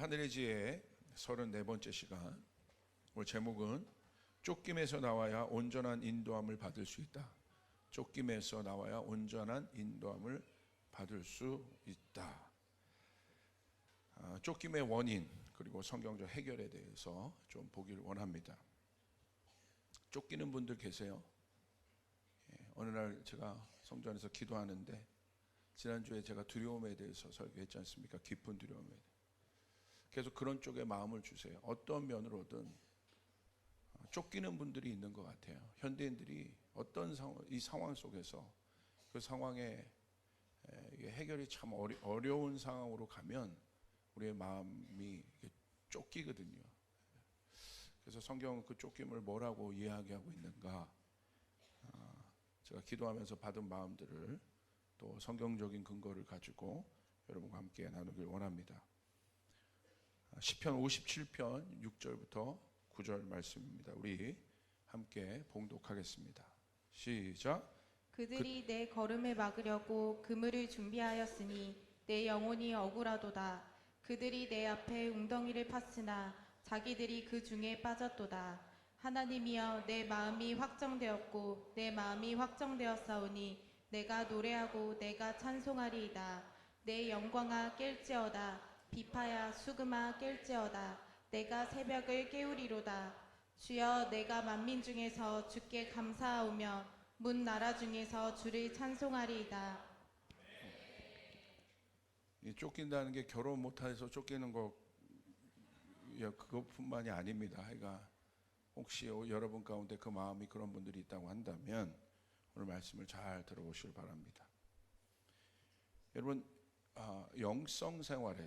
하늘의 지혜 34번째 시간. 오늘 제목은 쫓김에서 나와야 온전한 인도함을 받을 수 있다. 쫓김에서 나와야 온전한 인도함을 받을 수 있다. 쫓김의 원인 그리고 성경적 해결에 대해서 좀 보기를 원합니다. 쫓기는 분들 계세요? 어느 날 제가 성전에서 기도하는데 지난주에 제가 두려움에 대해서 설교했지 않습니까? 깊은 두려움에 대해서. 계속 그런 쪽에 마음을 주세요. 어떤 면으로든 쫓기는 분들이 있는 것 같아요. 현대인들이 어떤 이 상황 속에서 그 상황에 해결이 참 어려운 상황으로 가면 우리의 마음이 쫓기거든요. 그래서 성경은 그 쫓김을 뭐라고 이야기하고 있는가? 제가 기도하면서 받은 마음들을 또 성경적인 근거를 가지고 여러분과 함께 나누길 원합니다. 시편 57편 6절부터 9절 말씀입니다. 우리 함께 봉독하겠습니다. 시작. 그들이 내 걸음을 막으려고 그물을 준비하였으니 내 영혼이 억울하도다. 그들이 내 앞에 웅덩이를 팠으나 자기들이 그 중에 빠졌도다. 하나님이여, 내 마음이 확정되었고 내 마음이 확정되었사오니 내가 노래하고 내가 찬송하리이다. 내 영광아 깰지어다. 비파야 수금아 깰지어다. 내가 새벽을 깨우리로다. 주여, 내가 만민 중에서 주께 감사하오며 문 나라 중에서 주를 찬송하리이다. 이 쫓긴다는 게 결혼 못해서 쫓기는 거 그것뿐만이 아닙니다. 그러니까 혹시 여러분 가운데 그 마음이 그런 분들이 있다고 한다면 오늘 말씀을 잘 들어보시길 바랍니다. 여러분, 영성 생활은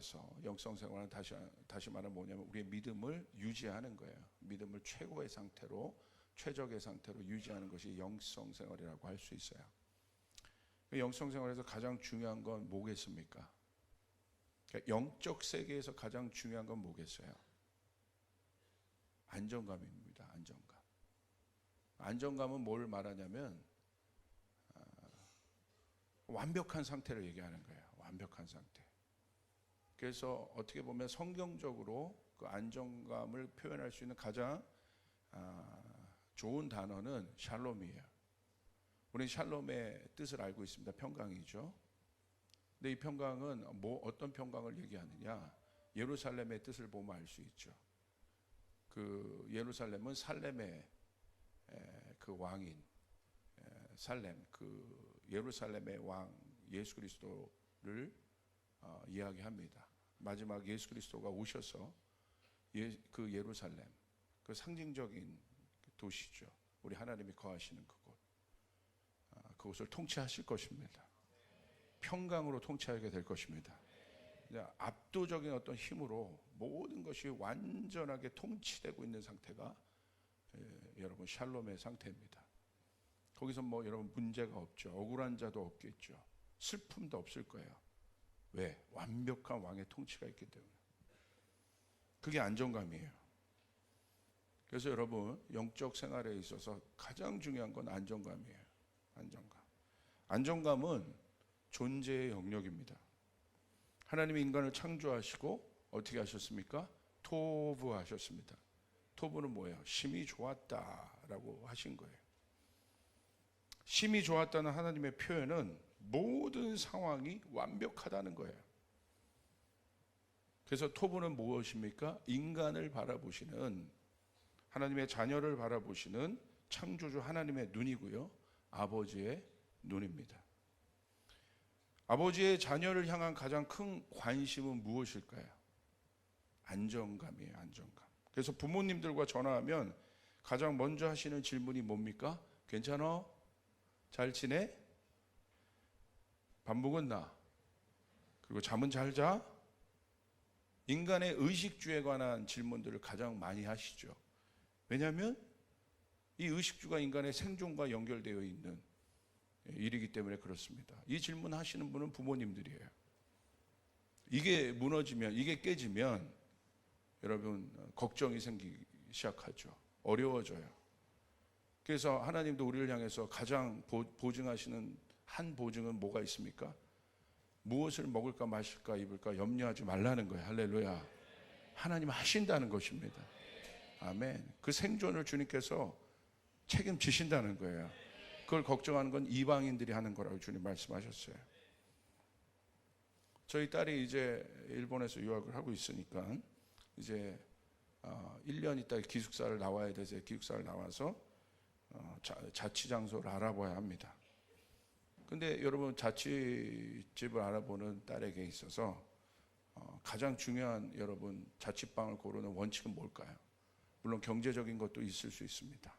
다시 말하면 뭐냐면 우리의 믿음을 유지하는 거예요. 믿음을 최고의 상태로, 최적의 상태로 유지하는 것이 영성 생활이라고 할 수 있어요. 영성 생활에서 가장 중요한 건 뭐겠습니까? 그러니까 영적 세계에서 가장 중요한 건 뭐겠어요? 안정감입니다. 안정감. 안정감은 뭘 말하냐면 완벽한 상태를 얘기하는 거예요. 완벽한 상태. 그래서 어떻게 보면 성경적으로 그 안정감을 표현할 수 있는 가장 좋은 단어는 샬롬이에요. 우리는 샬롬의 뜻을 알고 있습니다. 평강이죠. 근데 이 평강은 어떤 평강을 얘기하느냐? 예루살렘의 뜻을 보면 알 수 있죠. 그 예루살렘은 살렘의 그 왕인 살렘, 그 예루살렘의 왕 예수 그리스도를 이야기합니다. 마지막 예수 그리스도가 오셔서 그 예루살렘, 그 상징적인 도시죠. 우리 하나님이 거하시는 그곳, 그곳을 통치하실 것입니다. 평강으로 통치하게 될 것입니다. 압도적인 어떤 힘으로 모든 것이 완전하게 통치되고 있는 상태가 여러분 샬롬의 상태입니다. 거기서 여러분 문제가 없죠. 억울한 자도 없겠죠. 슬픔도 없을 거예요. 왜? 완벽한 왕의 통치가 있기 때문에. 그게 안정감이에요. 그래서 여러분 영적 생활에 있어서 가장 중요한 건 안정감이에요. 안정감. 안정감은 존재의 영역입니다. 하나님이 인간을 창조하시고 어떻게 하셨습니까? 토부하셨습니다. 토부는 뭐예요? 심히 좋았다라고 하신 거예요. 심히 좋았다는 하나님의 표현은 모든 상황이 완벽하다는 거예요. 그래서 토부는 무엇입니까? 인간을 바라보시는, 하나님의 자녀를 바라보시는 창조주 하나님의 눈이고요, 아버지의 눈입니다. 아버지의 자녀를 향한 가장 큰 관심은 무엇일까요? 안정감이에요. 안정감. 그래서 부모님들과 전화하면 가장 먼저 하시는 질문이 뭡니까? 괜찮아? 잘 지내? 밥 먹었나? 그리고 잠은 잘 자? 인간의 의식주에 관한 질문들을 가장 많이 하시죠. 왜냐하면 이 의식주가 인간의 생존과 연결되어 있는 일이기 때문에 그렇습니다. 이 질문 하시는 분은 부모님들이에요. 이게 무너지면, 이게 깨지면 여러분 걱정이 생기기 시작하죠. 어려워져요. 그래서 하나님도 우리를 향해서 가장 보증하시는 한 보증은 뭐가 있습니까? 무엇을 먹을까 마실까 입을까 염려하지 말라는 거예요. 할렐루야. 하나님 하신다는 것입니다. 아멘. 그 생존을 주님께서 책임지신다는 거예요. 그걸 걱정하는 건 이방인들이 하는 거라고 주님 말씀하셨어요. 저희 딸이 이제 일본에서 유학을 하고 있으니까 이제 1년 있다 기숙사를 나와야 돼서 기숙사를 나와서 자취 장소를 알아봐야 합니다. 근데 여러분, 자취집을 알아보는 딸에게 있어서 가장 중요한 여러분 자취방을 고르는 원칙은 뭘까요? 물론 경제적인 것도 있을 수 있습니다.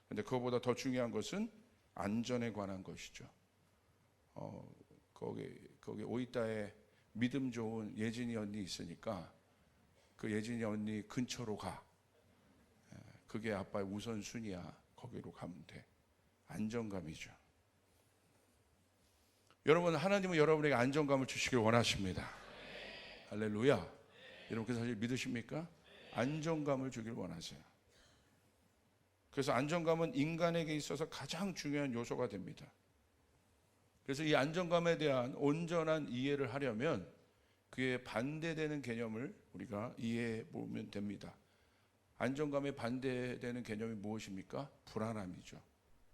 근데 그거보다 더 중요한 것은 안전에 관한 것이죠. 거기 오이타에 믿음 좋은 예진이 언니 있으니까 그 예진이 언니 근처로 가. 그게 아빠의 우선순위야. 거기로 가면 돼. 안정감이죠. 여러분, 하나님은 여러분에게 안정감을 주시길 원하십니다. 할렐루야. 여러분, 그 사실 믿으십니까? 안정감을 주길 원하세요. 그래서 안정감은 인간에게 있어서 가장 중요한 요소가 됩니다. 그래서 이 안정감에 대한 온전한 이해를 하려면 그에 반대되는 개념을 우리가 이해해 보면 됩니다. 안정감에 반대되는 개념이 무엇입니까? 불안함이죠.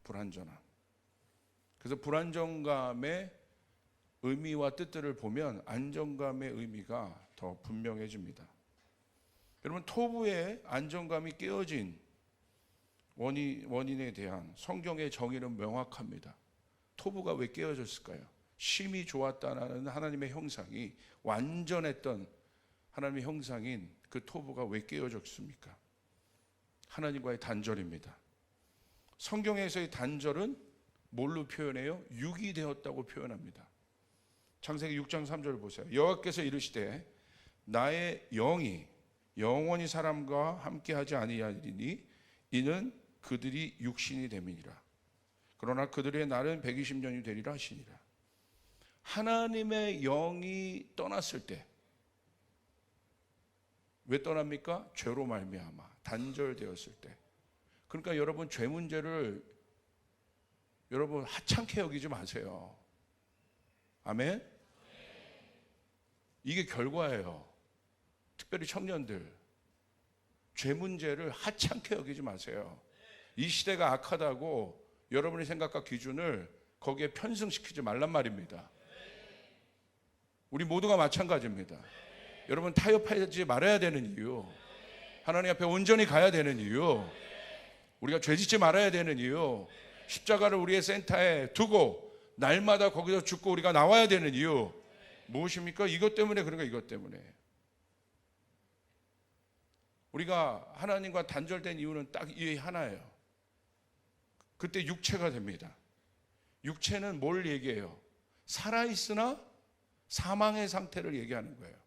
불안전함. 그래서 불안정감의 의미와 뜻들을 보면 안정감의 의미가 더 분명해집니다. 여러분, 토부의 안정감이 깨어진 원인에 대한 성경의 정의는 명확합니다. 토부가 왜 깨어졌을까요? 심이 좋았다는 하나님의 형상이 완전했던 하나님의 형상인 그 토부가 왜 깨어졌습니까? 하나님과의 단절입니다. 성경에서의 단절은 뭘로 표현해요? 육이 되었다고 표현합니다. 창세기 6장 3절 보세요. 여호와께서 이르시되 나의 영이 영원히 사람과 함께하지 아니하리니 이는 그들이 육신이 됨이니라. 그러나 그들의 날은 120년이 되리라 하시니라. 하나님의 영이 떠났을 때 왜 떠납니까? 죄로 말미암아 단절되었을 때. 그러니까 여러분, 죄 문제를 여러분 하찮게 여기지 마세요. 아멘? 이게 결과예요. 특별히 청년들, 죄 문제를 하찮게 여기지 마세요. 이 시대가 악하다고 여러분의 생각과 기준을 거기에 편승시키지 말란 말입니다. 우리 모두가 마찬가지입니다. 여러분, 타협하지 말아야 되는 이유, 하나님 앞에 온전히 가야 되는 이유, 우리가 죄짓지 말아야 되는 이유, 십자가를 우리의 센터에 두고 날마다 거기서 죽고 우리가 나와야 되는 이유 무엇입니까? 이것 때문에. 그런가? 이것 때문에. 우리가 하나님과 단절된 이유는 딱 이 하나예요. 그때 육체가 됩니다. 육체는 뭘 얘기해요? 살아있으나 사망의 상태를 얘기하는 거예요.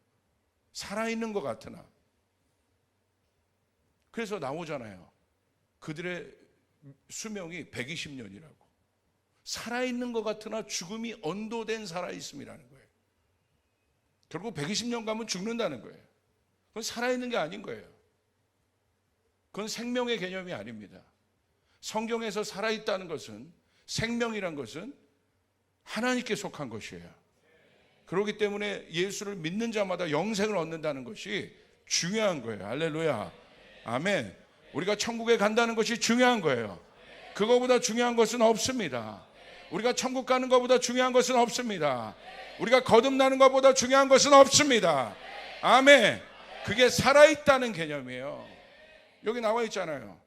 살아있는 것 같으나. 그래서 나오잖아요. 그들의 수명이 120년이라고. 살아있는 것 같으나 죽음이 언도된 살아있음이라는 거예요. 결국 120년 가면 죽는다는 거예요. 그건 살아있는 게 아닌 거예요. 그건 생명의 개념이 아닙니다. 성경에서 살아있다는 것은, 생명이란 것은 하나님께 속한 것이에요. 그렇기 때문에 예수를 믿는 자마다 영생을 얻는다는 것이 중요한 거예요. 할렐루야. 아멘. 우리가 천국에 간다는 것이 중요한 거예요. 그거보다 중요한 것은 없습니다. 우리가 천국 가는 것보다 중요한 것은 없습니다. 우리가 거듭나는 것보다 중요한 것은 없습니다. 아멘. 그게 살아있다는 개념이에요. 여기 나와 있잖아요.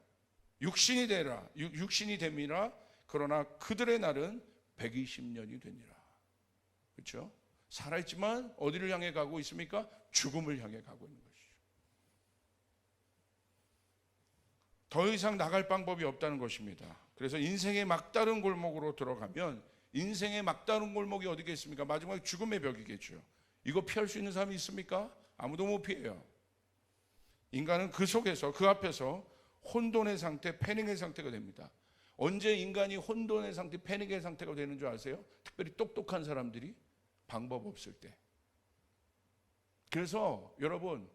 육신이 되라, 육신이 됨이라. 그러나 그들의 날은 120년이 되니라. 그렇죠? 살아있지만 어디를 향해 가고 있습니까? 죽음을 향해 가고 있는 것이죠. 더 이상 나갈 방법이 없다는 것입니다. 그래서 인생의 막다른 골목으로 들어가면, 인생의 막다른 골목이 어디겠습니까? 마지막에 죽음의 벽이겠죠. 이거 피할 수 있는 사람이 있습니까? 아무도 못 피해요. 인간은 그 속에서, 그 앞에서 혼돈의 상태, 패닉의 상태가 됩니다. 언제 인간이 혼돈의 상태, 패닉의 상태가 되는 줄 아세요? 특별히 똑똑한 사람들이 방법 없을 때. 그래서 여러분,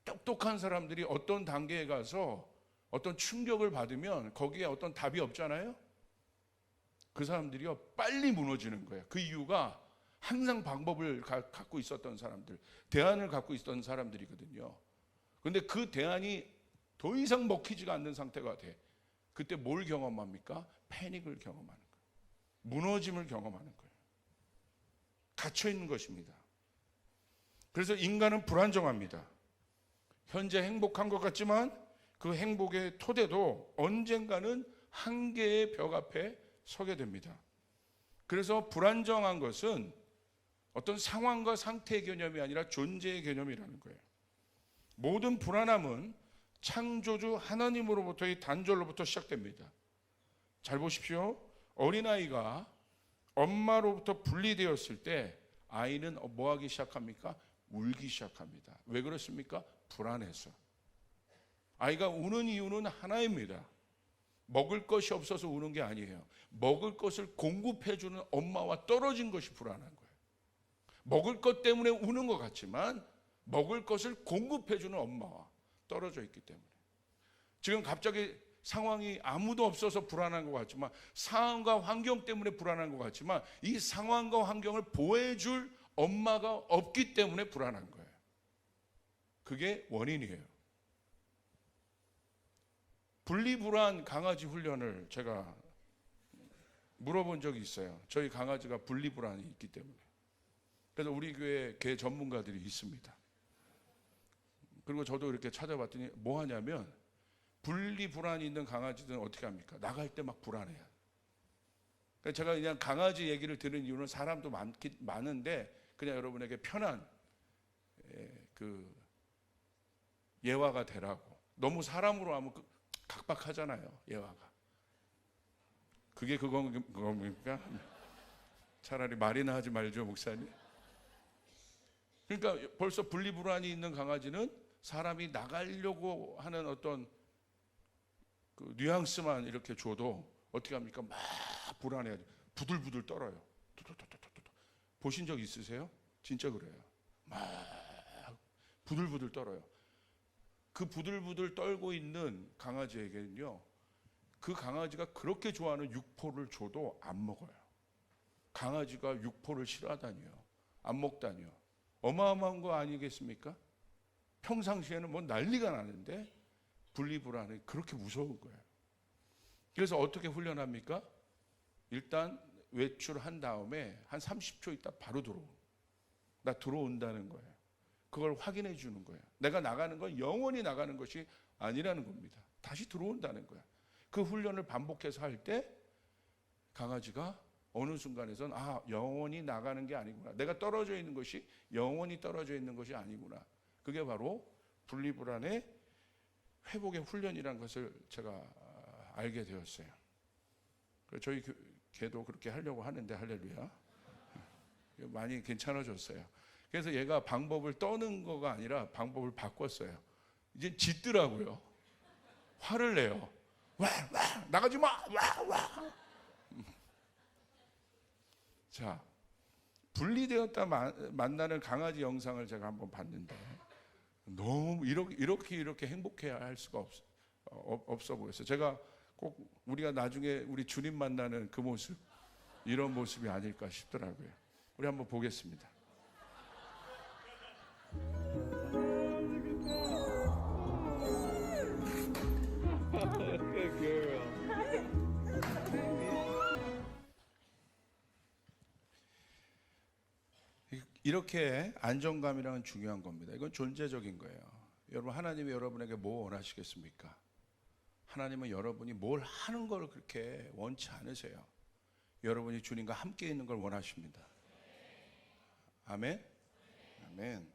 똑똑한 사람들이 어떤 단계에 가서 어떤 충격을 받으면 거기에 어떤 답이 없잖아요. 그 사람들이요, 빨리 무너지는 거예요. 그 이유가 항상 방법을 갖고 있었던 사람들, 대안을 갖고 있었던 사람들이거든요. 근데 그 대안이 더 이상 먹히지가 않는 상태가 돼. 그때 뭘 경험합니까? 패닉을 경험하는 거예요. 무너짐을 경험하는 거예요. 갇혀 있는 것입니다. 그래서 인간은 불안정합니다. 현재 행복한 것 같지만 그 행복의 토대도 언젠가는 한계의 벽 앞에 서게 됩니다. 그래서 불안정한 것은 어떤 상황과 상태의 개념이 아니라 존재의 개념이라는 거예요. 모든 불안함은 창조주 하나님으로부터의 단절로부터 시작됩니다. 잘 보십시오. 어린아이가 엄마로부터 분리되었을 때 아이는 뭐 하기 시작합니까? 울기 시작합니다. 왜 그렇습니까? 불안해서. 아이가 우는 이유는 하나입니다. 먹을 것이 없어서 우는 게 아니에요. 먹을 것을 공급해주는 엄마와 떨어진 것이 불안한 거예요. 먹을 것 때문에 우는 것 같지만 먹을 것을 공급해주는 엄마와 떨어져 있기 때문에. 지금 갑자기 상황이 아무도 없어서 불안한 것 같지만, 상황과 환경 때문에 불안한 것 같지만, 이 상황과 환경을 보호해줄 엄마가 없기 때문에 불안한 거예요. 그게 원인이에요. 분리불안 강아지 훈련을 제가 물어본 적이 있어요. 저희 강아지가 분리불안이 있기 때문에. 그래서 우리 교회에 개 전문가들이 있습니다. 그리고 저도 이렇게 찾아봤더니 뭐 하냐면, 분리불안이 있는 강아지들은 어떻게 합니까? 나갈 때 막 불안해요. 그러니까 제가 그냥 강아지 얘기를 들은 이유는 사람도 많은데 그냥 여러분에게 편한 그 예화가 되라고. 너무 사람으로 하면 각박하잖아요, 예화가. 그게 그겁니까? 차라리 말이나 하지 말죠, 목사님. 그러니까 벌써 분리불안이 있는 강아지는 사람이 나가려고 하는 어떤 그 뉘앙스만 이렇게 줘도 어떻게 합니까? 막 불안해요. 부들부들 떨어요. 보신 적 있으세요? 진짜 그래요. 막 부들부들 떨어요. 그 부들부들 떨고 있는 강아지에게는요, 그 강아지가 그렇게 좋아하는 육포를 줘도 안 먹어요. 강아지가 육포를 싫어하다니요, 안 먹다니요. 어마어마한 거 아니겠습니까? 평상시에는 뭐 난리가 나는데 분리불안이 그렇게 무서운 거예요. 그래서 어떻게 훈련합니까? 일단 외출한 다음에 한 30초 있다 바로 나 들어온다는 거예요. 그걸 확인해 주는 거예요. 내가 나가는 건 영원히 나가는 것이 아니라는 겁니다. 다시 들어온다는 거야. 그 훈련을 반복해서 할 때 강아지가 어느 순간에선 영원히 나가는 게 아니구나. 내가 떨어져 있는 것이 영원히 떨어져 있는 것이 아니구나. 그게 바로 분리불안의 회복의 훈련이라는 것을 제가 알게 되었어요. 저희 개도 그렇게 하려고 하는데, 할렐루야, 많이 괜찮아졌어요. 그래서 얘가 방법을 떠는 거가 아니라 방법을 바꿨어요. 이제 짖더라고요. 화를 내요. 와 나가지 마. 와. 자, 분리되었다 만나는 강아지 영상을 제가 한번 봤는데 너무 이렇게 행복해야 할 수가 없어 보였어요. 제가 꼭 우리가 나중에 우리 주님 만나는 그 모습, 이런 모습이 아닐까 싶더라고요. 우리 한번 보겠습니다. Good girl. 이렇게 안정감이란 중요한 겁니다. 이건 존재적인 거예요. 여러분, 하나님이 여러분에게 뭐 원하시겠습니까? 하나님은 여러분이 뭘 하는 걸 그렇게 원치 않으세요. 여러분이 주님과 함께 있는 걸 원하십니다. 아멘? 아멘.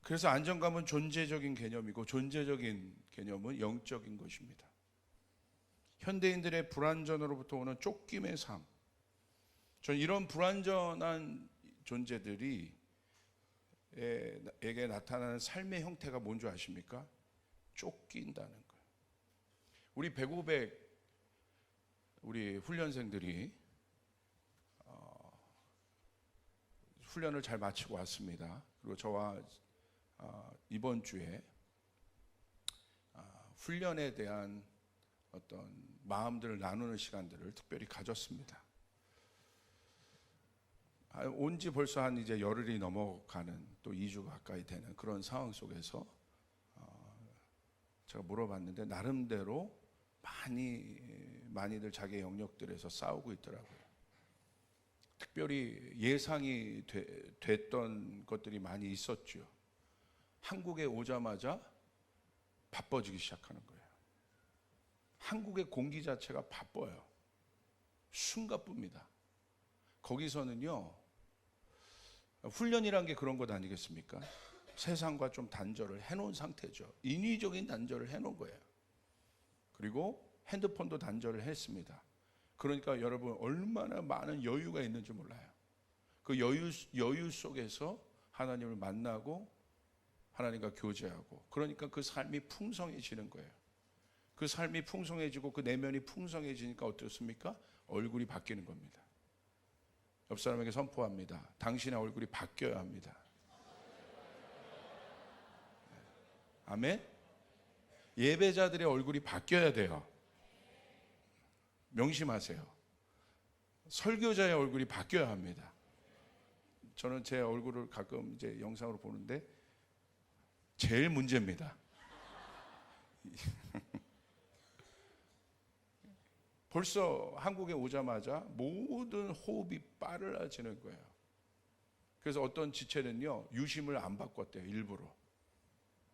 그래서 안정감은 존재적인 개념이고, 존재적인 개념은 영적인 것입니다. 현대인들의 불완전으로부터 오는 쫓김의 삶, 전 이런 불완전한 존재들이 에게 나타나는 삶의 형태가 뭔지 아십니까? 쫓긴다는 거예요. 우리 100, 우리 훈련생들이 훈련을 잘 마치고 왔습니다. 그리고 저와 이번 주에 훈련에 대한 어떤 마음들을 나누는 시간들을 특별히 가졌습니다. 온지 벌써 한 이제 열흘이 넘어가는 또 2주 가까이 되는 그런 상황 속에서 제가 물어봤는데 나름대로 많이들 자기 영역들에서 싸우고 있더라고요. 특별히 예상이 됐던 것들이 많이 있었죠. 한국에 오자마자 바빠지기 시작하는 거예요. 한국의 공기 자체가 바빠요. 숨가쁩니다. 거기서는요, 훈련이란 게 그런 것 아니겠습니까? 세상과 좀 단절을 해놓은 상태죠. 인위적인 단절을 해놓은 거예요. 그리고 핸드폰도 단절을 했습니다. 그러니까 여러분 얼마나 많은 여유가 있는지 몰라요. 그 여유 속에서 하나님을 만나고 하나님과 교제하고, 그러니까 그 삶이 풍성해지는 거예요. 그 삶이 풍성해지고 그 내면이 풍성해지니까 어떻습니까? 얼굴이 바뀌는 겁니다. 옆 사람에게 선포합니다. 당신의 얼굴이 바뀌어야 합니다. 아멘? 예배자들의 얼굴이 바뀌어야 돼요. 명심하세요. 설교자의 얼굴이 바뀌어야 합니다. 저는 제 얼굴을 가끔 이제 영상으로 보는데 제일 문제입니다. 벌써 한국에 오자마자 모든 호흡이 빠르어지는 거예요. 그래서 어떤 지체는요, 유심을 안 바꿨대요. 일부러.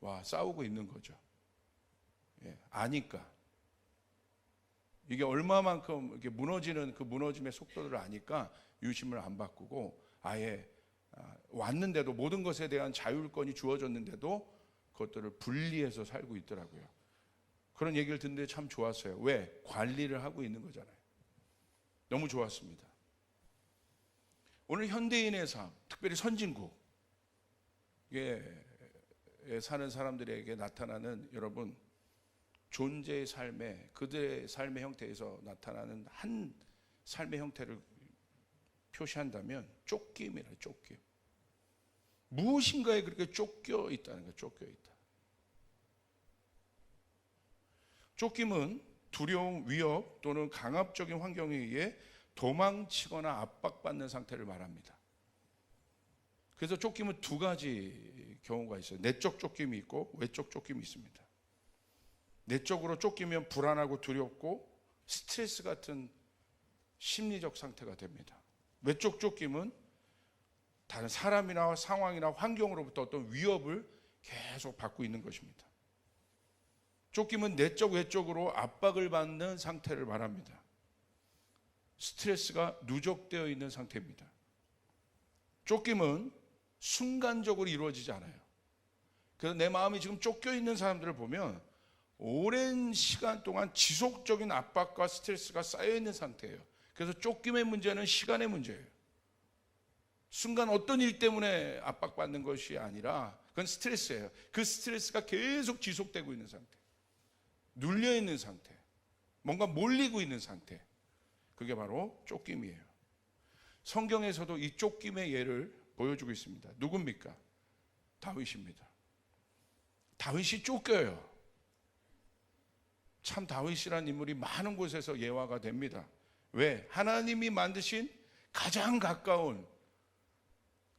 와, 싸우고 있는 거죠. 예, 아니까. 이게 얼마만큼 이렇게 무너지는 그 무너짐의 속도를 아니까 유심을 안 바꾸고 아예 왔는데도, 모든 것에 대한 자율권이 주어졌는데도 그것들을 분리해서 살고 있더라고요. 그런 얘기를 듣는데 참 좋았어요. 왜? 관리를 하고 있는 거잖아요. 너무 좋았습니다. 오늘 현대인의 삶, 특별히 선진국에 사는 사람들에게 나타나는, 여러분, 존재의 삶에, 그들의 삶의 형태에서 나타나는 한 삶의 형태를 표시한다면 쫓김이라, 쫓김. 무엇인가에 그렇게 쫓겨 있다는 거예요. 쫓겨 있다. 쫓김은 두려움, 위협 또는 강압적인 환경에 의해 도망치거나 압박받는 상태를 말합니다. 그래서 쫓김은 두 가지 경우가 있어요. 내적 쫓김이 있고 외적 쫓김이 있습니다. 내적으로 쫓기면 불안하고 두렵고 스트레스 같은 심리적 상태가 됩니다. 외적 쫓김은 다른 사람이나 상황이나 환경으로부터 어떤 위협을 계속 받고 있는 것입니다. 쫓김은 내적, 외적으로 압박을 받는 상태를 말합니다. 스트레스가 누적되어 있는 상태입니다. 쫓김은 순간적으로 이루어지지 않아요. 그래서 내 마음이 지금 쫓겨 있는 사람들을 보면 오랜 시간 동안 지속적인 압박과 스트레스가 쌓여 있는 상태예요. 그래서 쫓김의 문제는 시간의 문제예요. 순간 어떤 일 때문에 압박받는 것이 아니라 그건 스트레스예요. 그 스트레스가 계속 지속되고 있는 상태, 눌려 있는 상태, 뭔가 몰리고 있는 상태, 그게 바로 쫓김이에요. 성경에서도 이 쫓김의 예를 보여주고 있습니다. 누굽니까? 다윗입니다. 다윗이 쫓겨요. 참 다윗이라는 인물이 많은 곳에서 예화가 됩니다. 왜? 하나님이 만드신 가장 가까운,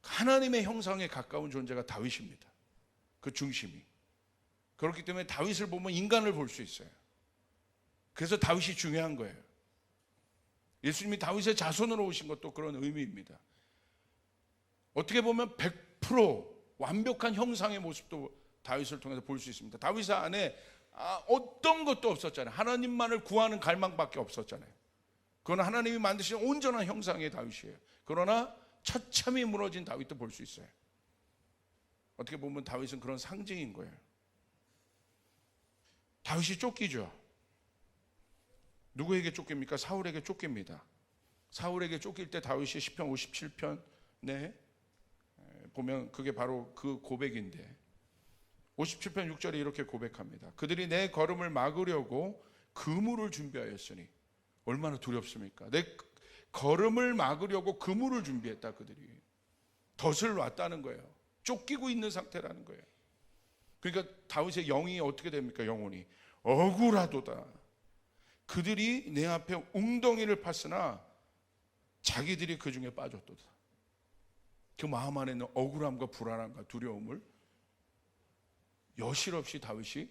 하나님의 형상에 가까운 존재가 다윗입니다. 그 중심이. 그렇기 때문에 다윗을 보면 인간을 볼 수 있어요. 그래서 다윗이 중요한 거예요. 예수님이 다윗의 자손으로 오신 것도 그런 의미입니다. 어떻게 보면 100% 완벽한 형상의 모습도 다윗을 통해서 볼 수 있습니다. 다윗 안에 어떤 것도 없었잖아요. 하나님만을 구하는 갈망밖에 없었잖아요. 그건 하나님이 만드신 온전한 형상의 다윗이에요. 그러나 처참히 무너진 다윗도 볼 수 있어요. 어떻게 보면 다윗은 그런 상징인 거예요. 다윗이 쫓기죠. 누구에게 쫓깁니까? 사울에게 쫓깁니다. 사울에게 쫓길 때 다윗이 시편 57편에 보면 그게 바로 그 고백인데, 57편 6절에 이렇게 고백합니다. 그들이 내 걸음을 막으려고 그물을 준비하였으니. 얼마나 두렵습니까? 내 걸음을 막으려고 그물을 준비했다. 그들이 덫을 놨다는 거예요. 쫓기고 있는 상태라는 거예요. 그러니까 다윗의 영이 어떻게 됩니까? 영혼이 억울하도다. 그들이 내 앞에 웅덩이를 팠으나 자기들이 그 중에 빠졌도다. 그 마음 안에 있는 억울함과 불안함과 두려움을 여실없이 다윗이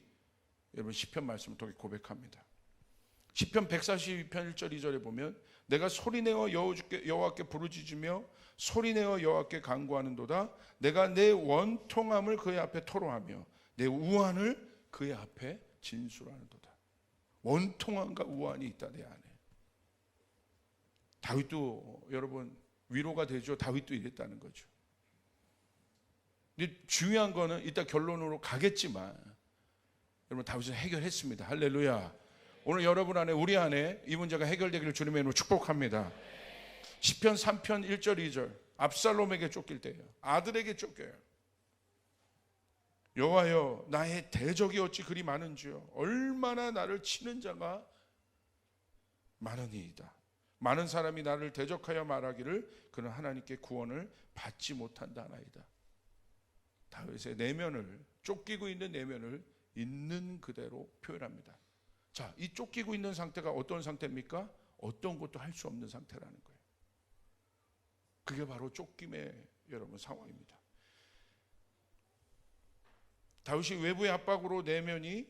여러분 시편 말씀을 통해 고백합니다. 시편 142편 1절 2절에 보면 내가 소리내어 여호와께 부르짖으며 소리내어 여호와께 간구하는도다. 내가 내 원통함을 그의 앞에 토로하며 내 우환을 그의 앞에 진술하는도다. 원통함과 우환이 있다 내 안에. 다윗도 여러분 위로가 되죠. 다윗도 이랬다는 거죠. 근데 중요한 거는 이따 결론으로 가겠지만 여러분 다윗은 해결했습니다. 할렐루야. 오늘 여러분 안에 우리 안에 이 문제가 해결되기를 주님의 이름으로 축복합니다. 시편 3편 1절 2절 압살롬에게 쫓길 때예요. 아들에게 쫓겨요. 여호와여 나의 대적이 어찌 그리 많은지요. 얼마나 나를 치는 자가 많으니이다. 많은 사람이 나를 대적하여 말하기를 그는 하나님께 구원을 받지 못한다 하나이다. 다윗의 내면을 쫓기고 있는 내면을 있는 그대로 표현합니다. 자, 이 쫓기고 있는 상태가 어떤 상태입니까? 어떤 것도 할 수 없는 상태라는 거예요. 그게 바로 쫓김의 여러분 상황입니다. 다윗이 외부의 압박으로 내면이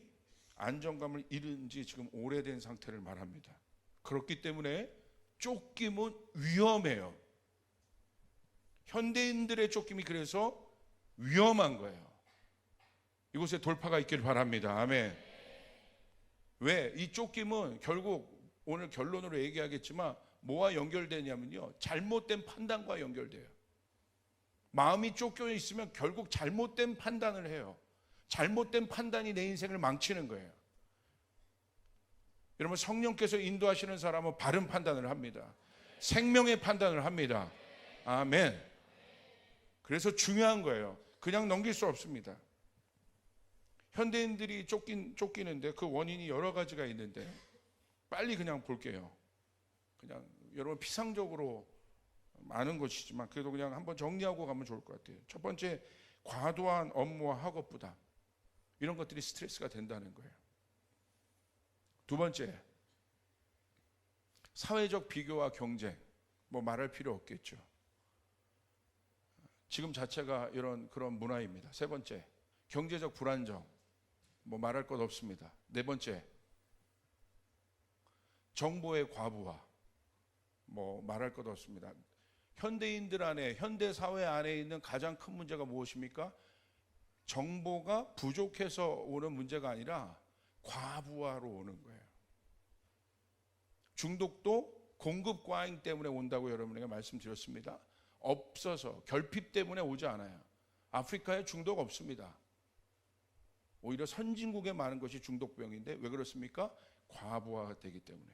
안정감을 잃은 지 지금 오래된 상태를 말합니다. 그렇기 때문에 쫓김은 위험해요. 현대인들의 쫓김이 그래서 위험한 거예요. 이곳에 돌파가 있길 바랍니다. 아멘. 왜? 이 쫓김은 결국 오늘 결론으로 얘기하겠지만 뭐와 연결되냐면요, 잘못된 판단과 연결돼요. 마음이 쫓겨 있으면 결국 잘못된 판단을 해요. 잘못된 판단이 내 인생을 망치는 거예요. 여러분, 성령께서 인도하시는 사람은 바른 판단을 합니다. 생명의 판단을 합니다. 아멘. 그래서 중요한 거예요. 그냥 넘길 수 없습니다. 현대인들이 쫓기는데 그 원인이 여러 가지가 있는데 빨리 그냥 볼게요. 그냥 여러분 피상적으로 많은 것이지만 그래도 그냥 한번 정리하고 가면 좋을 것 같아요. 첫 번째, 과도한 업무와 학업 부담. 이런 것들이 스트레스가 된다는 거예요. 두 번째, 사회적 비교와 경쟁. 뭐 말할 필요 없겠죠. 지금 자체가 그런 문화입니다. 세 번째, 경제적 불안정. 뭐 말할 것 없습니다. 네 번째, 정보의 과부하. 뭐 말할 것 없습니다. 현대인들 안에, 현대 사회 안에 있는 가장 큰 문제가 무엇입니까? 정보가 부족해서 오는 문제가 아니라 과부하로 오는 거예요. 중독도 공급 과잉 때문에 온다고 여러분에게 말씀드렸습니다. 없어서, 결핍 때문에 오지 않아요. 아프리카에 중독 없습니다. 오히려 선진국에 많은 것이 중독병인데 왜 그렇습니까? 과부하가 되기 때문에.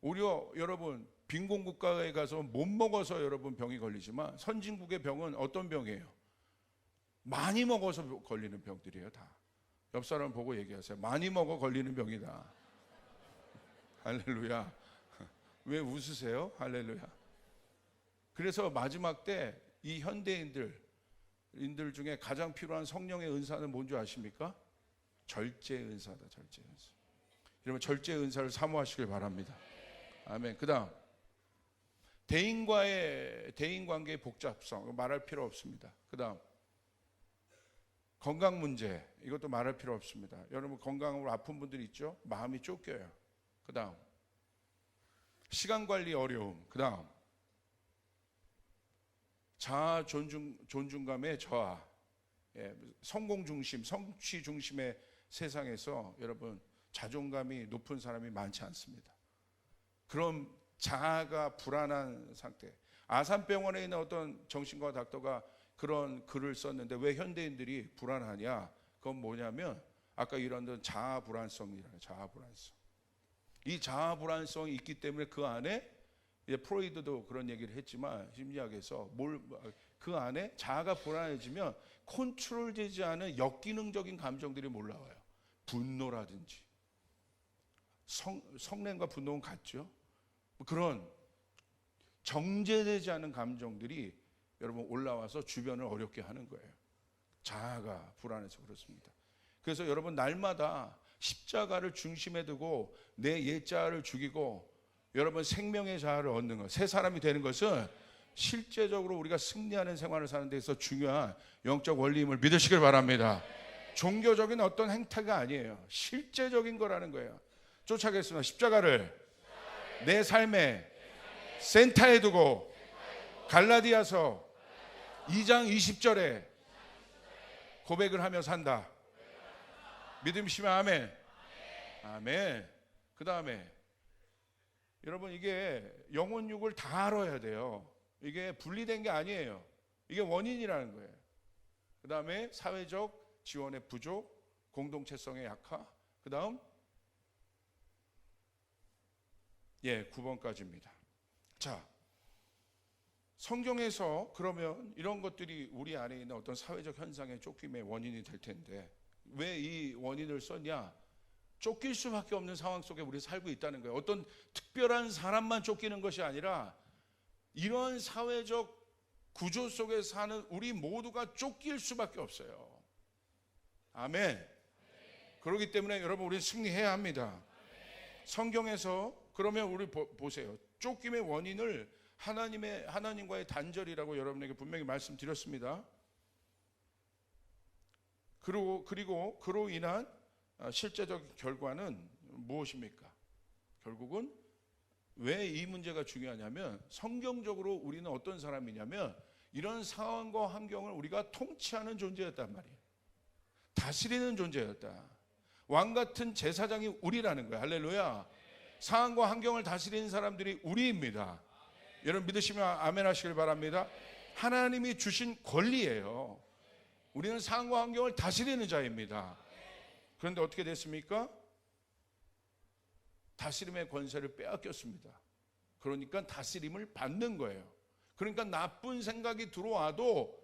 오히려 여러분, 빈곤 국가에 가서 못 먹어서 여러분 병이 걸리지만 선진국의 병은 어떤 병이에요? 많이 먹어서 걸리는 병들이에요. 다. 옆 사람 보고 얘기하세요. 많이 먹어 걸리는 병이다. 할렐루야. 왜 웃으세요? 할렐루야. 그래서 마지막 때 이 현대인들 중에 가장 필요한 성령의 은사는 뭔지 아십니까? 절제 은사다. 절제 은사. 여러분, 절제 은사를 사모하시길 바랍니다. 아멘. 그 다음, 대인관계의 복잡성. 말할 필요 없습니다. 그 다음, 건강 문제. 이것도 말할 필요 없습니다. 여러분, 건강으로 아픈 분들 있죠? 마음이 쫓겨요. 그 다음, 시간 관리 어려움. 그 다음, 자아 존중감의 저하. 성공 중심, 성취 중심의 세상에서 여러분, 자존감이 높은 사람이 많지 않습니다. 그럼 자아가 불안한 상태. 아산병원에 있는 어떤 정신과 닥터가 그런 글을 썼는데 왜 현대인들이 불안하냐? 그건 뭐냐면 아까 이런 자아 불안성이라는, 자아 불안성. 이 자아 불안성이 있기 때문에 그 안에, 이제 프로이드도 그런 얘기를 했지만 심리학에서 그 안에 자아가 불안해지면 컨트롤되지 않은 역기능적인 감정들이 올라와요. 분노라든지. 성냄과 분노는 같죠. 그런 정제되지 않은 감정들이 여러분 올라와서 주변을 어렵게 하는 거예요. 자아가 불안해서 그렇습니다. 그래서 여러분, 날마다 십자가를 중심에 두고 내 옛자아를 죽이고 여러분 생명의 자아를 얻는 것, 새 사람이 되는 것은 실제적으로 우리가 승리하는 생활을 사는 데 있어서 중요한 영적 원리임을 믿으시길 바랍니다. 종교적인 어떤 행태가 아니에요. 실제적인 거라는 거예요. 쫓아가겠습니다. 십자가를 내 삶의 센터에 두고 갈라디아서 2장 20절에 고백을 하며 산다. 믿으시면 아멘. 아멘. 그 다음에 여러분, 이게 영혼육을 다 알아야 돼요. 이게 분리된 게 아니에요. 이게 원인이라는 거예요. 그 다음에 사회적 지원의 부족, 공동체성의 약화, 그 다음 9번까지입니다. 자, 성경에서 그러면 이런 것들이 우리 안에 있는 어떤 사회적 현상의 쫓김의 원인이 될 텐데 왜 이 원인을 썼냐? 쫓길 수밖에 없는 상황 속에 우리 살고 있다는 거예요. 어떤 특별한 사람만 쫓기는 것이 아니라 이런 사회적 구조 속에 사는 우리 모두가 쫓길 수밖에 없어요. 아멘. 그렇기 때문에 여러분, 우리는 승리해야 합니다. 성경에서 그러면 우리 보세요. 쫓김의 원인을 하나님과의 단절이라고 여러분에게 분명히 말씀드렸습니다. 그리고 그로 인한 실제적 결과는 무엇입니까? 결국은 왜 이 문제가 중요하냐면 성경적으로 우리는 어떤 사람이냐면 이런 상황과 환경을 우리가 통치하는 존재였단 말이에요. 다스리는 존재였다. 왕 같은 제사장이 우리라는 거예요. 할렐루야. 상황과 환경을 다스리는 사람들이 우리입니다. 여러분 믿으시면 아멘 하시길 바랍니다. 하나님이 주신 권리예요. 우리는 상황과 환경을 다스리는 자입니다. 그런데 어떻게 됐습니까? 다스림의 권세를 빼앗겼습니다. 그러니까 다스림을 받는 거예요. 그러니까 나쁜 생각이 들어와도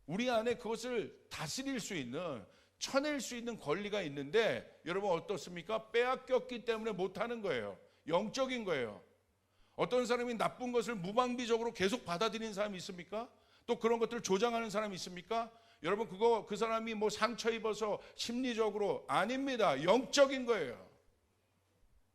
우리 안에 그것을 다스릴 수 있는, 쳐낼 수 있는 권리가 있는데 여러분 어떻습니까? 빼앗겼기 때문에 못하는 거예요. 영적인 거예요. 어떤 사람이 나쁜 것을 무방비적으로 계속 받아들이는 사람이 있습니까? 또 그런 것들을 조장하는 사람이 있습니까? 여러분 그 사람이 뭐 상처 입어서 심리적으로 아닙니다. 영적인 거예요.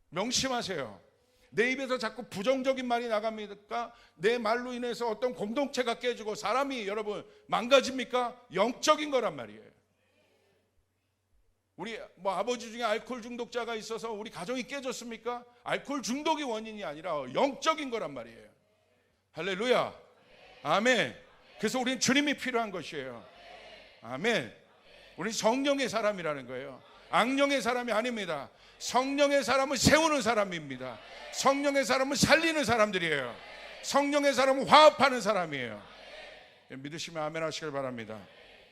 명심하세요. 내 입에서 자꾸 부정적인 말이 나갑니까? 내 말로 인해서 어떤 공동체가 깨지고 사람이 여러분 망가집니까? 영적인 거란 말이에요. 우리 아버지 중에 알코올 중독자가 있어서 우리 가정이 깨졌습니까? 알코올 중독이 원인이 아니라 영적인 거란 말이에요. 할렐루야. 아멘. 그래서 우리는 주님이 필요한 것이에요. 아멘. 우리는 성령의 사람이라는 거예요. 악령의 사람이 아닙니다. 성령의 사람은 세우는 사람입니다. 성령의 사람은 살리는 사람들이에요. 성령의 사람은 화합하는 사람이에요. 믿으시면 아멘 하시길 바랍니다.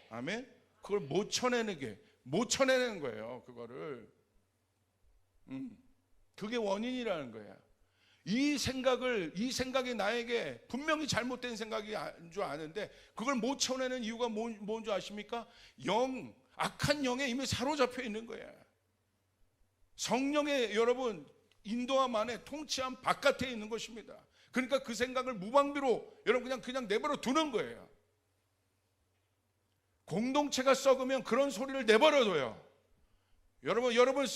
아멘. 그걸 못 쳐내는 거예요. 그거를. 그게 원인이라는 거예요. 이 생각이 나에게 분명히 잘못된 생각이 줄 아는데 그걸 못 쳐내는 이유가 뭔 줄 아십니까? 악한 영에 이미 사로잡혀 있는 거예요. 성령의 여러분 인도함 안에 통치함 바깥에 있는 것입니다. 그러니까 그 생각을 무방비로 여러분 그냥 내버려 두는 거예요. 공동체가 썩으면 그런 소리를 내버려둬요. 여러분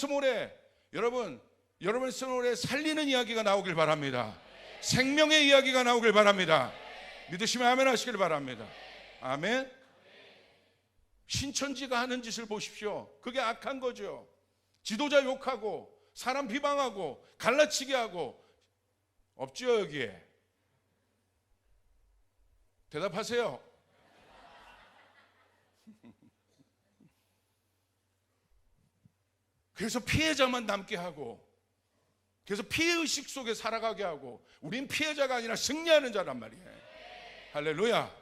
스몰에 살리는 이야기가 나오길 바랍니다. 생명의 이야기가 나오길 바랍니다. 믿으시면 아멘 하시길 바랍니다. 아멘. 신천지가 하는 짓을 보십시오. 그게 악한 거죠. 지도자 욕하고 사람 비방하고 갈라치게 하고 없죠. 여기에 대답하세요. 그래서 피해자만 남게 하고 그래서 피해의식 속에 살아가게 하고 우린 피해자가 아니라 승리하는 자란 말이에요. 할렐루야.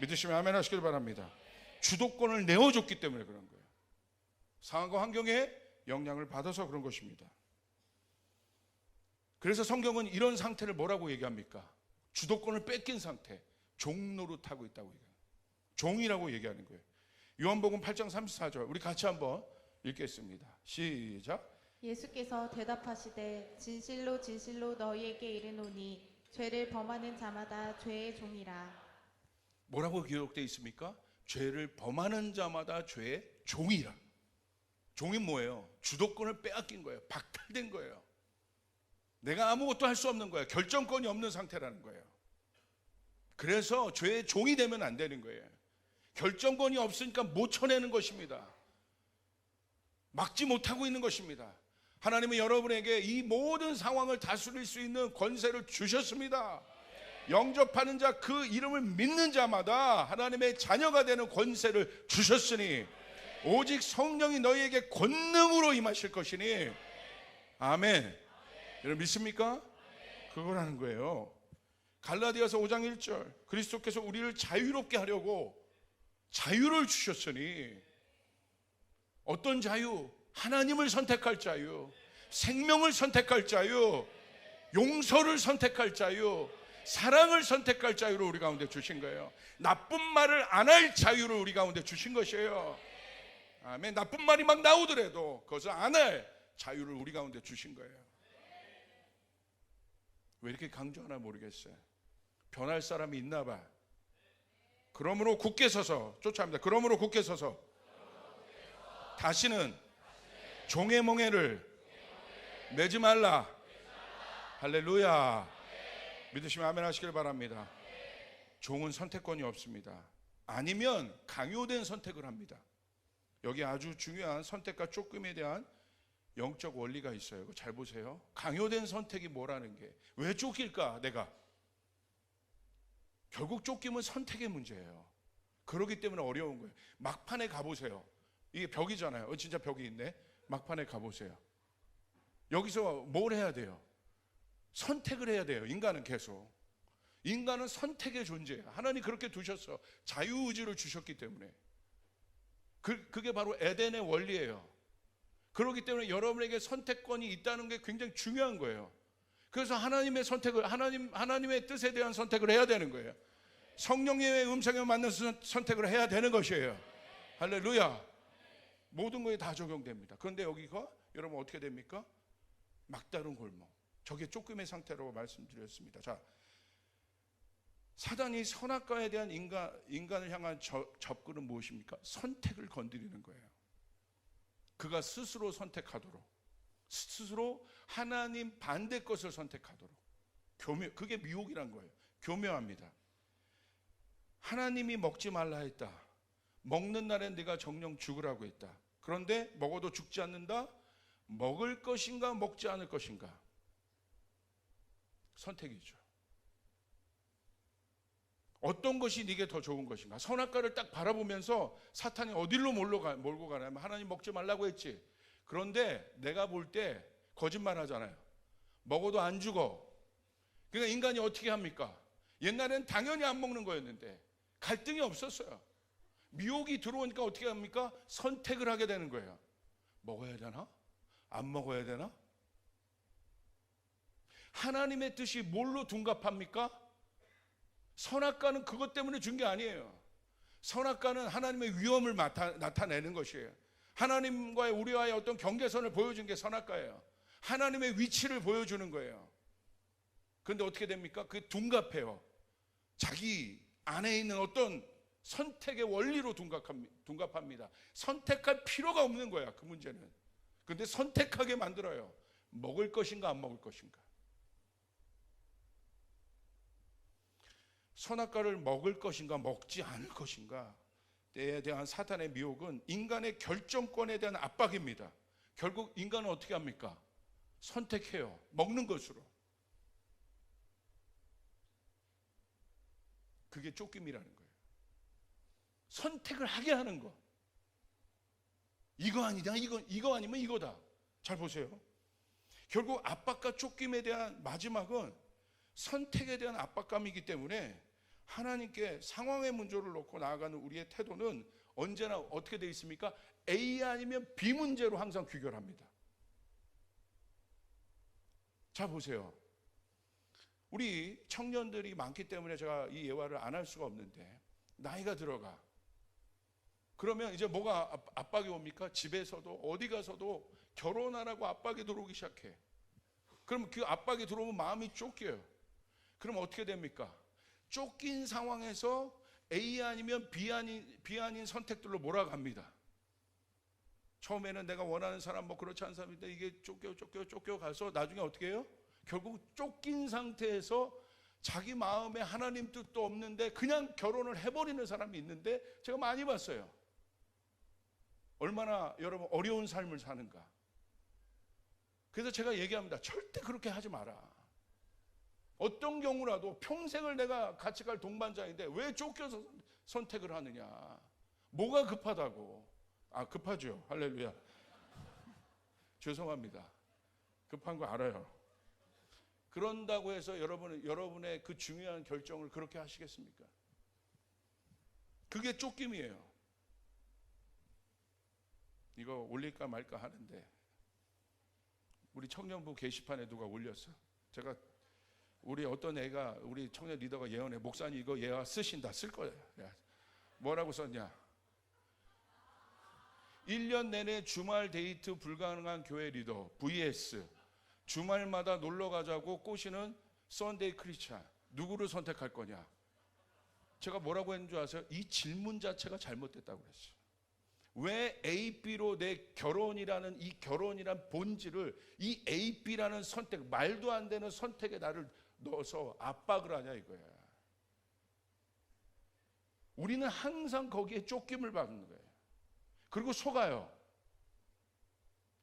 믿으시면 아멘 하시길 바랍니다. 주도권을 내어줬기 때문에 그런 거예요. 상황과 환경에 영향을 받아서 그런 것입니다. 그래서 성경은 이런 상태를 뭐라고 얘기합니까? 주도권을 뺏긴 상태, 종노릇하고 있다고 얘기해요. 종이라고 얘기하는 거예요. 요한복음 8장 34절 우리 같이 한번 읽겠습니다. 시작. 예수께서 대답하시되 진실로 진실로 너희에게 이르노니 죄를 범하는 자마다 죄의 종이라. 뭐라고 기록되어 있습니까? 죄를 범하는 자마다 죄의 종이라. 종이 뭐예요? 주도권을 빼앗긴 거예요. 박탈된 거예요. 내가 아무것도 할 수 없는 거예요. 결정권이 없는 상태라는 거예요. 그래서 죄의 종이 되면 안 되는 거예요. 결정권이 없으니까 못 쳐내는 것입니다. 막지 못하고 있는 것입니다. 하나님은 여러분에게 이 모든 상황을 다스릴 수 있는 권세를 주셨습니다. 영접하는 자, 그 이름을 믿는 자마다 하나님의 자녀가 되는 권세를 주셨으니 오직 성령이 너희에게 권능으로 임하실 것이니 아멘. 여러분 믿습니까? 그걸 하는 거예요. 갈라디아서 5장 1절, 그리스도께서 우리를 자유롭게 하려고 자유를 주셨으니, 어떤 자유? 하나님을 선택할 자유, 생명을 선택할 자유, 용서를 선택할 자유, 사랑을 선택할 자유를 우리 가운데 주신 거예요. 나쁜 말을 안 할 자유를 우리 가운데 주신 것이에요. 아멘. 나쁜 말이 막 나오더라도 그것을 안 할 자유를 우리 가운데 주신 거예요. 왜 이렇게 강조하나 모르겠어요. 변할 사람이 있나 봐. 그러므로 굳게 서서, 쫓아합니다. 그러므로 굳게 서서 다시는 종의 멍에를 매지 말라. 할렐루야. 믿으시면 아멘 하시길 바랍니다. 종은 선택권이 없습니다. 아니면 강요된 선택을 합니다. 여기 아주 중요한 선택과 쫓김에 대한 영적 원리가 있어요. 잘 보세요. 강요된 선택이 뭐라는 게, 왜 쫓길까 내가? 결국 쫓김은 선택의 문제예요. 그렇기 때문에 어려운 거예요. 막판에 가보세요. 이게 벽이잖아요. 진짜 벽이 있네. 막판에 가보세요. 여기서 뭘 해야 돼요? 선택을 해야 돼요. 인간은 계속. 인간은 선택의 존재예요. 하나님 그렇게 두셨어. 자유의지를 주셨기 때문에. 그게 바로 에덴의 원리예요. 그렇기 때문에 여러분에게 선택권이 있다는 게 굉장히 중요한 거예요. 그래서 하나님의 선택을, 하나님의 뜻에 대한 선택을 해야 되는 거예요. 성령의 음성에 맞는 선택을 해야 되는 것이에요. 할렐루야. 모든 것에 다 적용됩니다. 그런데 여기가 여러분 어떻게 됩니까? 막다른 골목. 저게 쫓김의 상태라고 말씀드렸습니다. 자, 사단이 선악과에 대한 인간을 향한 접근은 무엇입니까? 선택을 건드리는 거예요. 그가 스스로 선택하도록, 스스로 하나님 반대 것을 선택하도록. 그게 미혹이란 거예요. 교묘합니다. 하나님이 먹지 말라 했다. 먹는 날엔 네가 정령 죽으라고 했다. 그런데 먹어도 죽지 않는다. 먹을 것인가 먹지 않을 것인가? 선택이죠. 어떤 것이 네게 더 좋은 것인가? 선악과를 딱 바라보면서 사탄이 어디로 몰고 가냐면, 하나님 먹지 말라고 했지. 그런데 내가 볼 때 거짓말 하잖아요. 먹어도 안 죽어. 그러니까 인간이 어떻게 합니까? 옛날엔 당연히 안 먹는 거였는데 갈등이 없었어요. 미혹이 들어오니까 어떻게 합니까? 선택을 하게 되는 거예요. 먹어야 되나? 안 먹어야 되나? 하나님의 뜻이 뭘로 둔갑합니까? 선악과는 그것 때문에 준 게 아니에요. 선악과는 하나님의 위엄을 나타내는 것이에요. 하나님과의 우리와의 어떤 경계선을 보여준 게 선악과예요. 하나님의 위치를 보여주는 거예요. 그런데 어떻게 됩니까? 그게 둔갑해요. 자기 안에 있는 어떤 선택의 원리로 둔갑합니다. 선택할 필요가 없는 거야, 그 문제는. 그런데 선택하게 만들어요. 먹을 것인가 안 먹을 것인가. 선악과를 먹을 것인가 먹지 않을 것인가 때에 대한 사탄의 미혹은 인간의 결정권에 대한 압박입니다. 결국 인간은 어떻게 합니까? 선택해요. 먹는 것으로. 그게 쫓김이라는 거예요. 선택을 하게 하는 거. 이거 아니다. 이거 아니면 이거다. 잘 보세요. 결국 압박과 쫓김에 대한 마지막은 선택에 대한 압박감이기 때문에 하나님께 상황의 문제를 놓고 나아가는 우리의 태도는 언제나 어떻게 되어 있습니까? A 아니면 B 문제로 항상 귀결합니다. 자, 보세요. 우리 청년들이 많기 때문에 제가 이 예화를 안 할 수가 없는데, 나이가 들어가. 그러면 이제 뭐가 압박이 옵니까? 집에서도 어디 가서도 결혼하라고 압박이 들어오기 시작해. 그럼 그 압박이 들어오면 마음이 쫓겨요. 그럼 어떻게 됩니까? 쫓긴 상황에서 A 아니면 B 아닌 선택들로 몰아갑니다. 처음에는 내가 원하는 사람 뭐 그렇지 않은 사람인데 이게 쫓겨 가서 나중에 어떻게 해요? 결국 쫓긴 상태에서 자기 마음에 하나님 뜻도 없는데 그냥 결혼을 해버리는 사람이 있는데 제가 많이 봤어요. 얼마나 여러분 어려운 삶을 사는가. 그래서 제가 얘기합니다. 절대 그렇게 하지 마라. 어떤 경우라도 평생을 내가 같이 갈 동반자인데 왜 쫓겨서 선택을 하느냐. 뭐가 급하다고. 급하죠. 할렐루야. 죄송합니다. 급한 거 알아요. 그런다고 해서 여러분의 그 중요한 결정을 그렇게 하시겠습니까? 그게 쫓김이에요. 이거 올릴까 말까 하는데 우리 청년부 게시판에 누가 올렸어. 제가 우리 어떤 애가 우리 청년 리더가 예언해. 목사님 이거 얘가 쓰신다. 쓸 거예요. 뭐라고 썼냐. 1년 내내 주말 데이트 불가능한 교회 리더 vs 주말마다 놀러 가자고 꼬시는 썬데이 크리스찬. 누구를 선택할 거냐. 제가 뭐라고 했는 줄 아세요? 이 질문 자체가 잘못됐다고 그랬어요. 왜 A, B로 내 결혼이라는 이 결혼이란 본질을 이 A, B라는 선택, 말도 안 되는 선택에 나를 넣어서 압박을 하냐 이거야. 우리는 항상 거기에 쫓김을 받는 거예요. 그리고 속아요.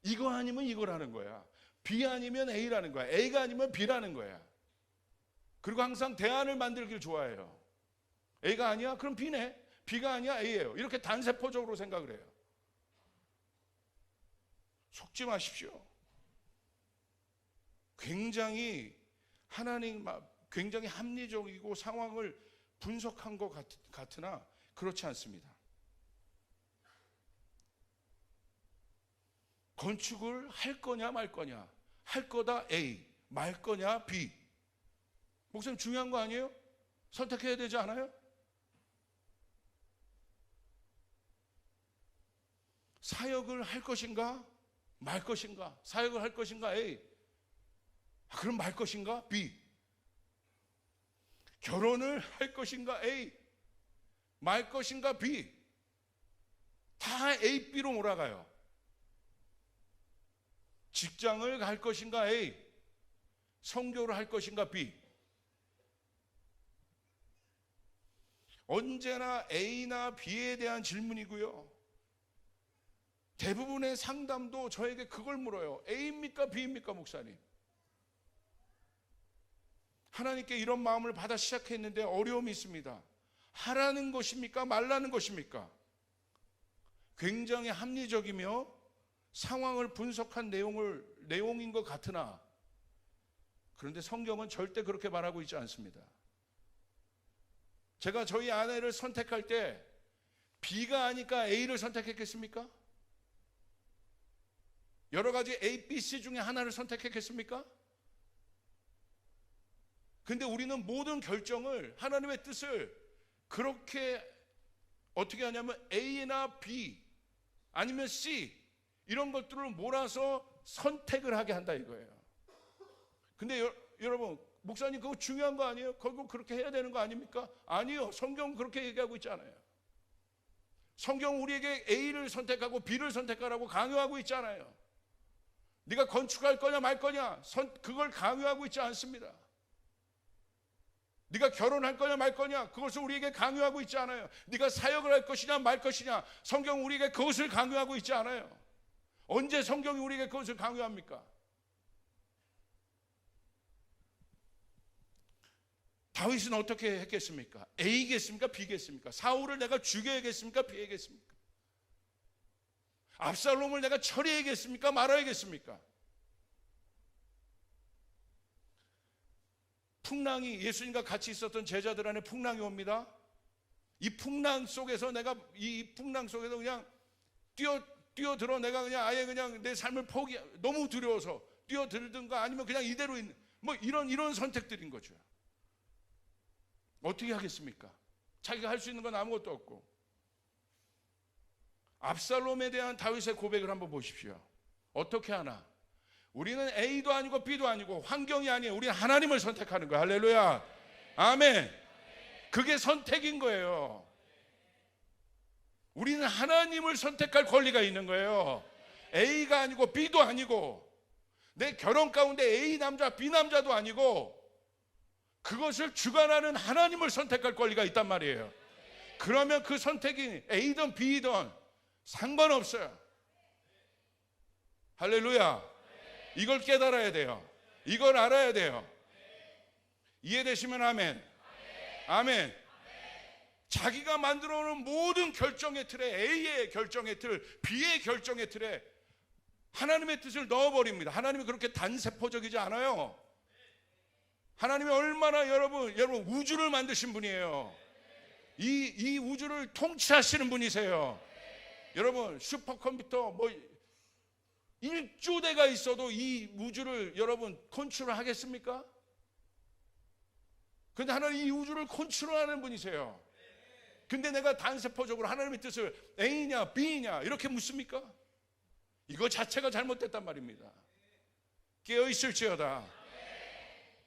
이거 아니면 이거라는 거야. B 아니면 A라는 거야. A가 아니면 B라는 거야. 그리고 항상 대안을 만들길 좋아해요. A가 아니야? 그럼 B네. B가 아니야? A예요. 이렇게 단세포적으로 생각을 해요. 속지 마십시오. 굉장히 합리적이고 상황을 분석한 것 같으나 그렇지 않습니다. 건축을 할 거냐 말 거냐. 할 거다 A, 말 거냐 B. 목사님 중요한 거 아니에요? 선택해야 되지 않아요? 사역을 할 것인가 말 것인가. 사역을 할 것인가 A. 그럼 말 것인가 B. 결혼을 할 것인가 A, 말 것인가 B. 다 A, B로 몰아가요. 직장을 갈 것인가 A, 선교를 할 것인가 B. 언제나 A나 B에 대한 질문이고요. 대부분의 상담도 저에게 그걸 물어요. A입니까 B입니까 목사님? 하나님께 이런 마음을 받아 시작했는데 어려움이 있습니다. 하라는 것입니까 말라는 것입니까? 굉장히 합리적이며 상황을 분석한 내용인 것 같으나 그런데 성경은 절대 그렇게 말하고 있지 않습니다. 제가 저희 아내를 선택할 때 B가 아니까 A를 선택했겠습니까? 여러 가지 A, B, C 중에 하나를 선택했겠습니까? 근데 우리는 모든 결정을 하나님의 뜻을 그렇게 어떻게 하냐면 A나 B 아니면 C 이런 것들을 몰아서 선택을 하게 한다 이거예요. 근데 여러분 목사님 그거 중요한 거 아니에요? 그거 그렇게 해야 되는 거 아닙니까? 아니요. 성경은 그렇게 얘기하고 있지 않아요. 성경은 우리에게 A를 선택하고 B를 선택하라고 강요하고 있지 않아요. 네가 건축할 거냐 말 거냐 그걸 강요하고 있지 않습니다. 네가 결혼할 거냐 말 거냐 그것을 우리에게 강요하고 있지 않아요. 네가 사역을 할 것이냐 말 것이냐 성경은 우리에게 그것을 강요하고 있지 않아요. 언제 성경이 우리에게 그것을 강요합니까? 다윗은 어떻게 했겠습니까? A겠습니까? B겠습니까? 사울을 내가 죽여야겠습니까? 피해야겠습니까? 압살롬을 내가 처리해야겠습니까? 말아야겠습니까? 풍랑이 예수님과 같이 있었던 제자들 안에 풍랑이 옵니다. 이 풍랑 속에서 그냥 뛰어들어 내가 그냥 아예 그냥 내 삶을 너무 두려워서 뛰어들든가 아니면 그냥 이대로 있는 이런 선택들인 거죠. 어떻게 하겠습니까? 자기가 할 수 있는 건 아무것도 없고. 압살롬에 대한 다윗의 고백을 한번 보십시오. 어떻게 하나? 우리는 A도 아니고 B도 아니고 환경이 아니에요. 우리는 하나님을 선택하는 거예요. 할렐루야. 아멘. 그게 선택인 거예요. 우리는 하나님을 선택할 권리가 있는 거예요. A가 아니고 B도 아니고 내 결혼 가운데 A 남자 B 남자도 아니고 그것을 주관하는 하나님을 선택할 권리가 있단 말이에요. 그러면 그 선택이 A든 B든 상관없어요. 할렐루야. 이걸 깨달아야 돼요. 이걸 알아야 돼요. 이해되시면 아멘. 아멘. 자기가 만들어 놓은 모든 결정의 틀에, A의 결정의 틀, B의 결정의 틀에 하나님의 뜻을 넣어버립니다. 하나님이 그렇게 단세포적이지 않아요. 하나님이 얼마나 여러분 우주를 만드신 분이에요. 이 우주를 통치하시는 분이세요. 여러분 슈퍼컴퓨터 뭐 1조 대가 있어도 이 우주를 여러분 컨트롤 하겠습니까? 근데 하나님 이 우주를 컨트롤하는 분이세요. 근데 내가 단세포적으로 하나님의 뜻을 A냐 B냐 이렇게 묻습니까? 이거 자체가 잘못됐단 말입니다. 깨어있을지어다.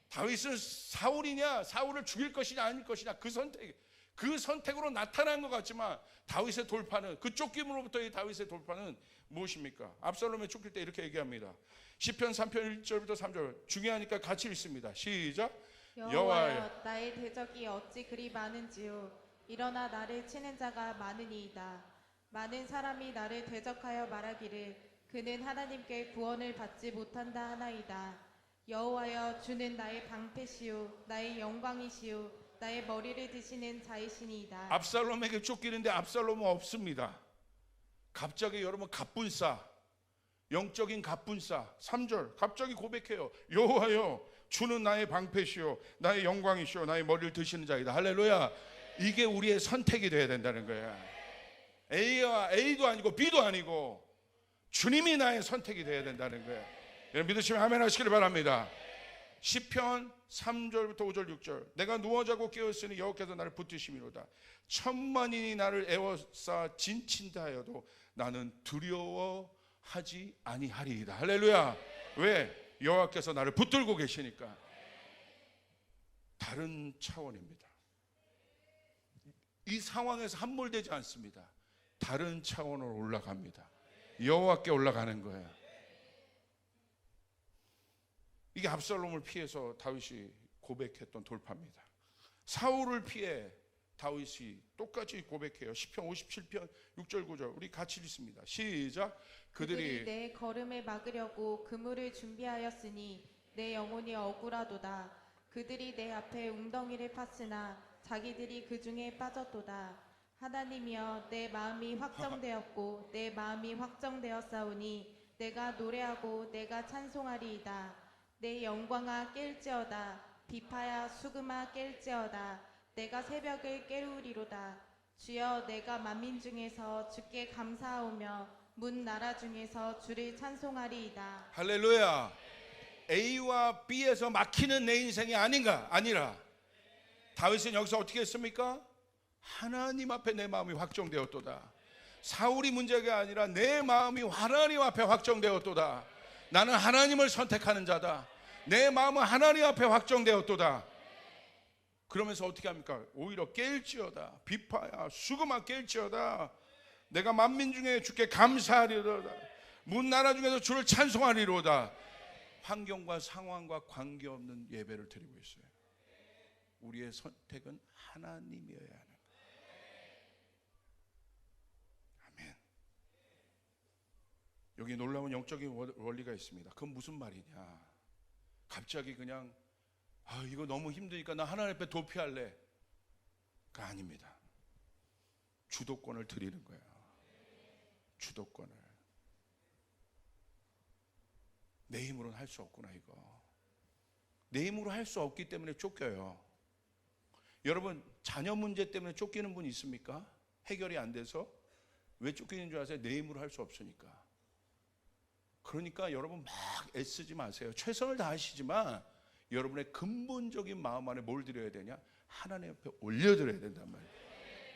다윗은 사울을 죽일 것이냐 아닐 것이냐 그 선택으로 나타난 것 같지만 다윗의 돌파는, 그 쫓김으로부터의 다윗의 돌파는 무엇입니까? 압살롬의 쫓길 때 이렇게 얘기합니다. 시편 3편 1절부터 3절 중요하니까 같이 읽습니다. 시작. 여호와여 나의 대적이 어찌 그리 많은지요. 일어나 나를 치는 자가 많으니이다. 많은 사람이 나를 대적하여 말하기를 그는 하나님께 구원을 받지 못한다 하나이다. 여호와여 주는 나의 방패시요 나의 영광이시요 나의 머리를 드시는 자이시니이다. 압살롬에게 쫓기는데 압살롬은 없습니다. 갑자기 여러분 갑분싸, 영적인 갑분싸. 3절 갑자기 고백해요. 여호와여 주는 나의 방패시요 나의 영광이시요 나의 머리를 드시는 자이다. 할렐루야. 이게 우리의 선택이 돼야 된다는 거야. A도 아니고 B도 아니고 주님이 나의 선택이 돼야 된다는 거야. 여러분 믿으시면 아멘 하시기를 바랍니다. 시편 3절부터 5절 6절 내가 누워 자고 깨었으니 여호와께서 나를 붙드심이로다. 천만인이 나를 애워싸 진친다 하여도 나는 두려워하지 아니하리이다. 할렐루야. 왜? 여호와께서 나를 붙들고 계시니까. 다른 차원입니다. 이 상황에서 함몰되지 않습니다. 다른 차원으로 올라갑니다. 여호와께 올라가는 거예요. 이게 압살롬을 피해서 다윗이 고백했던 돌파입니다. 사울을 피해 다윗이 똑같이 고백해요. 시편 57편 6절 9절 우리 같이 읽습니다. 시작. 그들이 내 걸음을 막으려고 그물을 준비하였으니 내 영혼이 억울하도다. 그들이 내 앞에 웅덩이를 팠으나 자기들이 그 중에 빠졌도다. 하나님이여 내 마음이 확정되었고 내 마음이 확정되었사오니 내가 노래하고 내가 찬송하리이다. 내 영광아 깰지어다. 비파야 수금아 깰지어다. 내가 새벽을 깨우리로다. 주여 내가 만민 중에서 주께 감사하오며 문 나라 중에서 주를 찬송하리이다. 할렐루야. A와 B에서 막히는 내 인생이 아니라 다윗은 여기서 어떻게 했습니까? 하나님 앞에 내 마음이 확정되었도다. 사울이 문제가 아니라 내 마음이 하나님 앞에 확정되었도다. 나는 하나님을 선택하는 자다. 내 마음은 하나님 앞에 확정되었도다. 그러면서 어떻게 합니까? 오히려 깰지어다. 비파야 수금아 깰지어다. 내가 만민 중에 주께 감사하리로다. 문 나라 중에서 주를 찬송하리로다. 환경과 상황과 관계없는 예배를 드리고 있어요. 우리의 선택은 하나님이어야 하는 거예요. 아멘. 여기 놀라운 영적인 원리가 있습니다. 그건 무슨 말이냐? 갑자기 그냥 이거 너무 힘드니까 나 하나님 앞에 도피할래. 그거 아닙니다. 주도권을 드리는 거예요. 주도권을. 내 힘으로는 할 수 없구나 이거. 내 힘으로 할 수 없기 때문에 쫓겨요. 여러분 자녀 문제 때문에 쫓기는 분 있습니까? 해결이 안 돼서. 왜 쫓기는 줄 아세요? 내 힘으로 할 수 없으니까. 그러니까 여러분 막 애쓰지 마세요. 최선을 다하시지만 여러분의 근본적인 마음 안에 뭘 드려야 되냐? 하나님 앞에 올려드려야 된단 말이에요.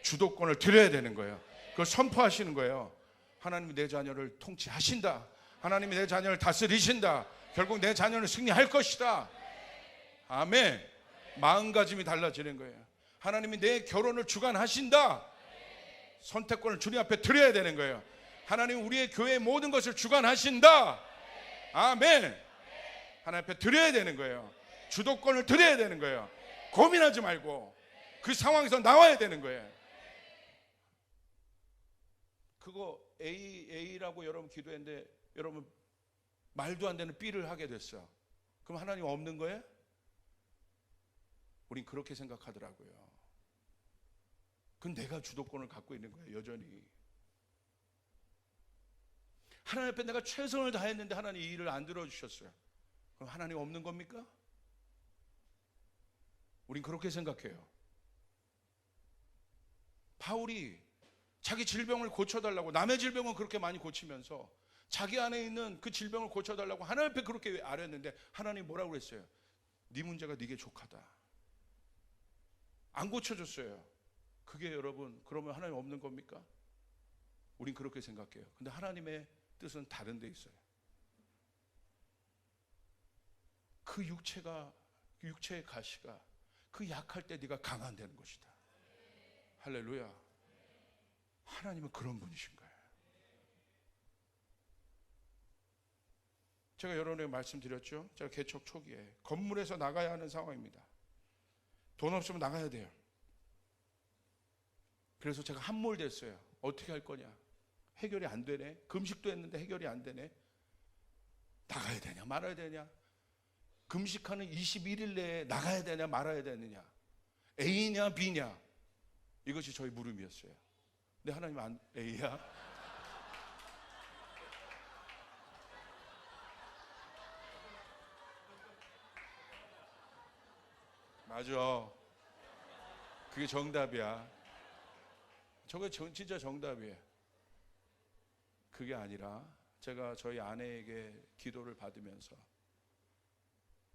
주도권을 드려야 되는 거예요. 그걸 선포하시는 거예요. 하나님이 내 자녀를 통치하신다. 하나님이 내 자녀를 다스리신다. 결국 내 자녀는 승리할 것이다. 아멘. 마음가짐이 달라지는 거예요. 하나님이 내 결혼을 주관하신다. 선택권을 주님 앞에 드려야 되는 거예요. 하나님 우리의 교회의 모든 것을 주관하신다. 아멘. 하나님 앞에 드려야 되는 거예요. 주도권을 드려야 되는 거예요. 고민하지 말고 그 상황에서 나와야 되는 거예요. 그거 A라고 여러분 기도했는데 여러분 말도 안 되는 B를 하게 됐어. 그럼 하나님 없는 거예요? 우린 그렇게 생각하더라고요. 그건 내가 주도권을 갖고 있는 거예요, 여전히. 하나님 앞에 내가 최선을 다했는데 하나님 이 일을 안 들어주셨어요. 그럼 하나님 없는 겁니까? 우린 그렇게 생각해요. 바울이 자기 질병을 고쳐달라고, 남의 질병은 그렇게 많이 고치면서 자기 안에 있는 그 질병을 고쳐달라고 하나님 앞에 그렇게 아뢰었는데 하나님 뭐라고 그랬어요? 네 문제가 네게 족하다. 안 고쳐줬어요. 그게 여러분 그러면 하나님 없는 겁니까? 우린 그렇게 생각해요. 근데 하나님의 뜻은 다른 데 있어요. 그 육체의 가시가 그 약할 때 네가 강한다는 것이다. 할렐루야. 하나님은 그런 분이신 거예요. 제가 여러분에게 말씀드렸죠. 제가 개척 초기에 건물에서 나가야 하는 상황입니다. 돈 없으면 나가야 돼요. 그래서 제가 함몰됐어요. 어떻게 할 거냐. 해결이 안 되네. 금식도 했는데 해결이 안 되네. 나가야 되냐 말아야 되냐. 금식하는 21일 내에 나가야 되냐 말아야 되느냐. A냐 B냐. 이것이 저희 물음이었어요. 근데 하나님 안 A야? 맞아. 그게 정답이야. 저게 진짜 정답이에요. 그게 아니라 제가 저희 아내에게 기도를 받으면서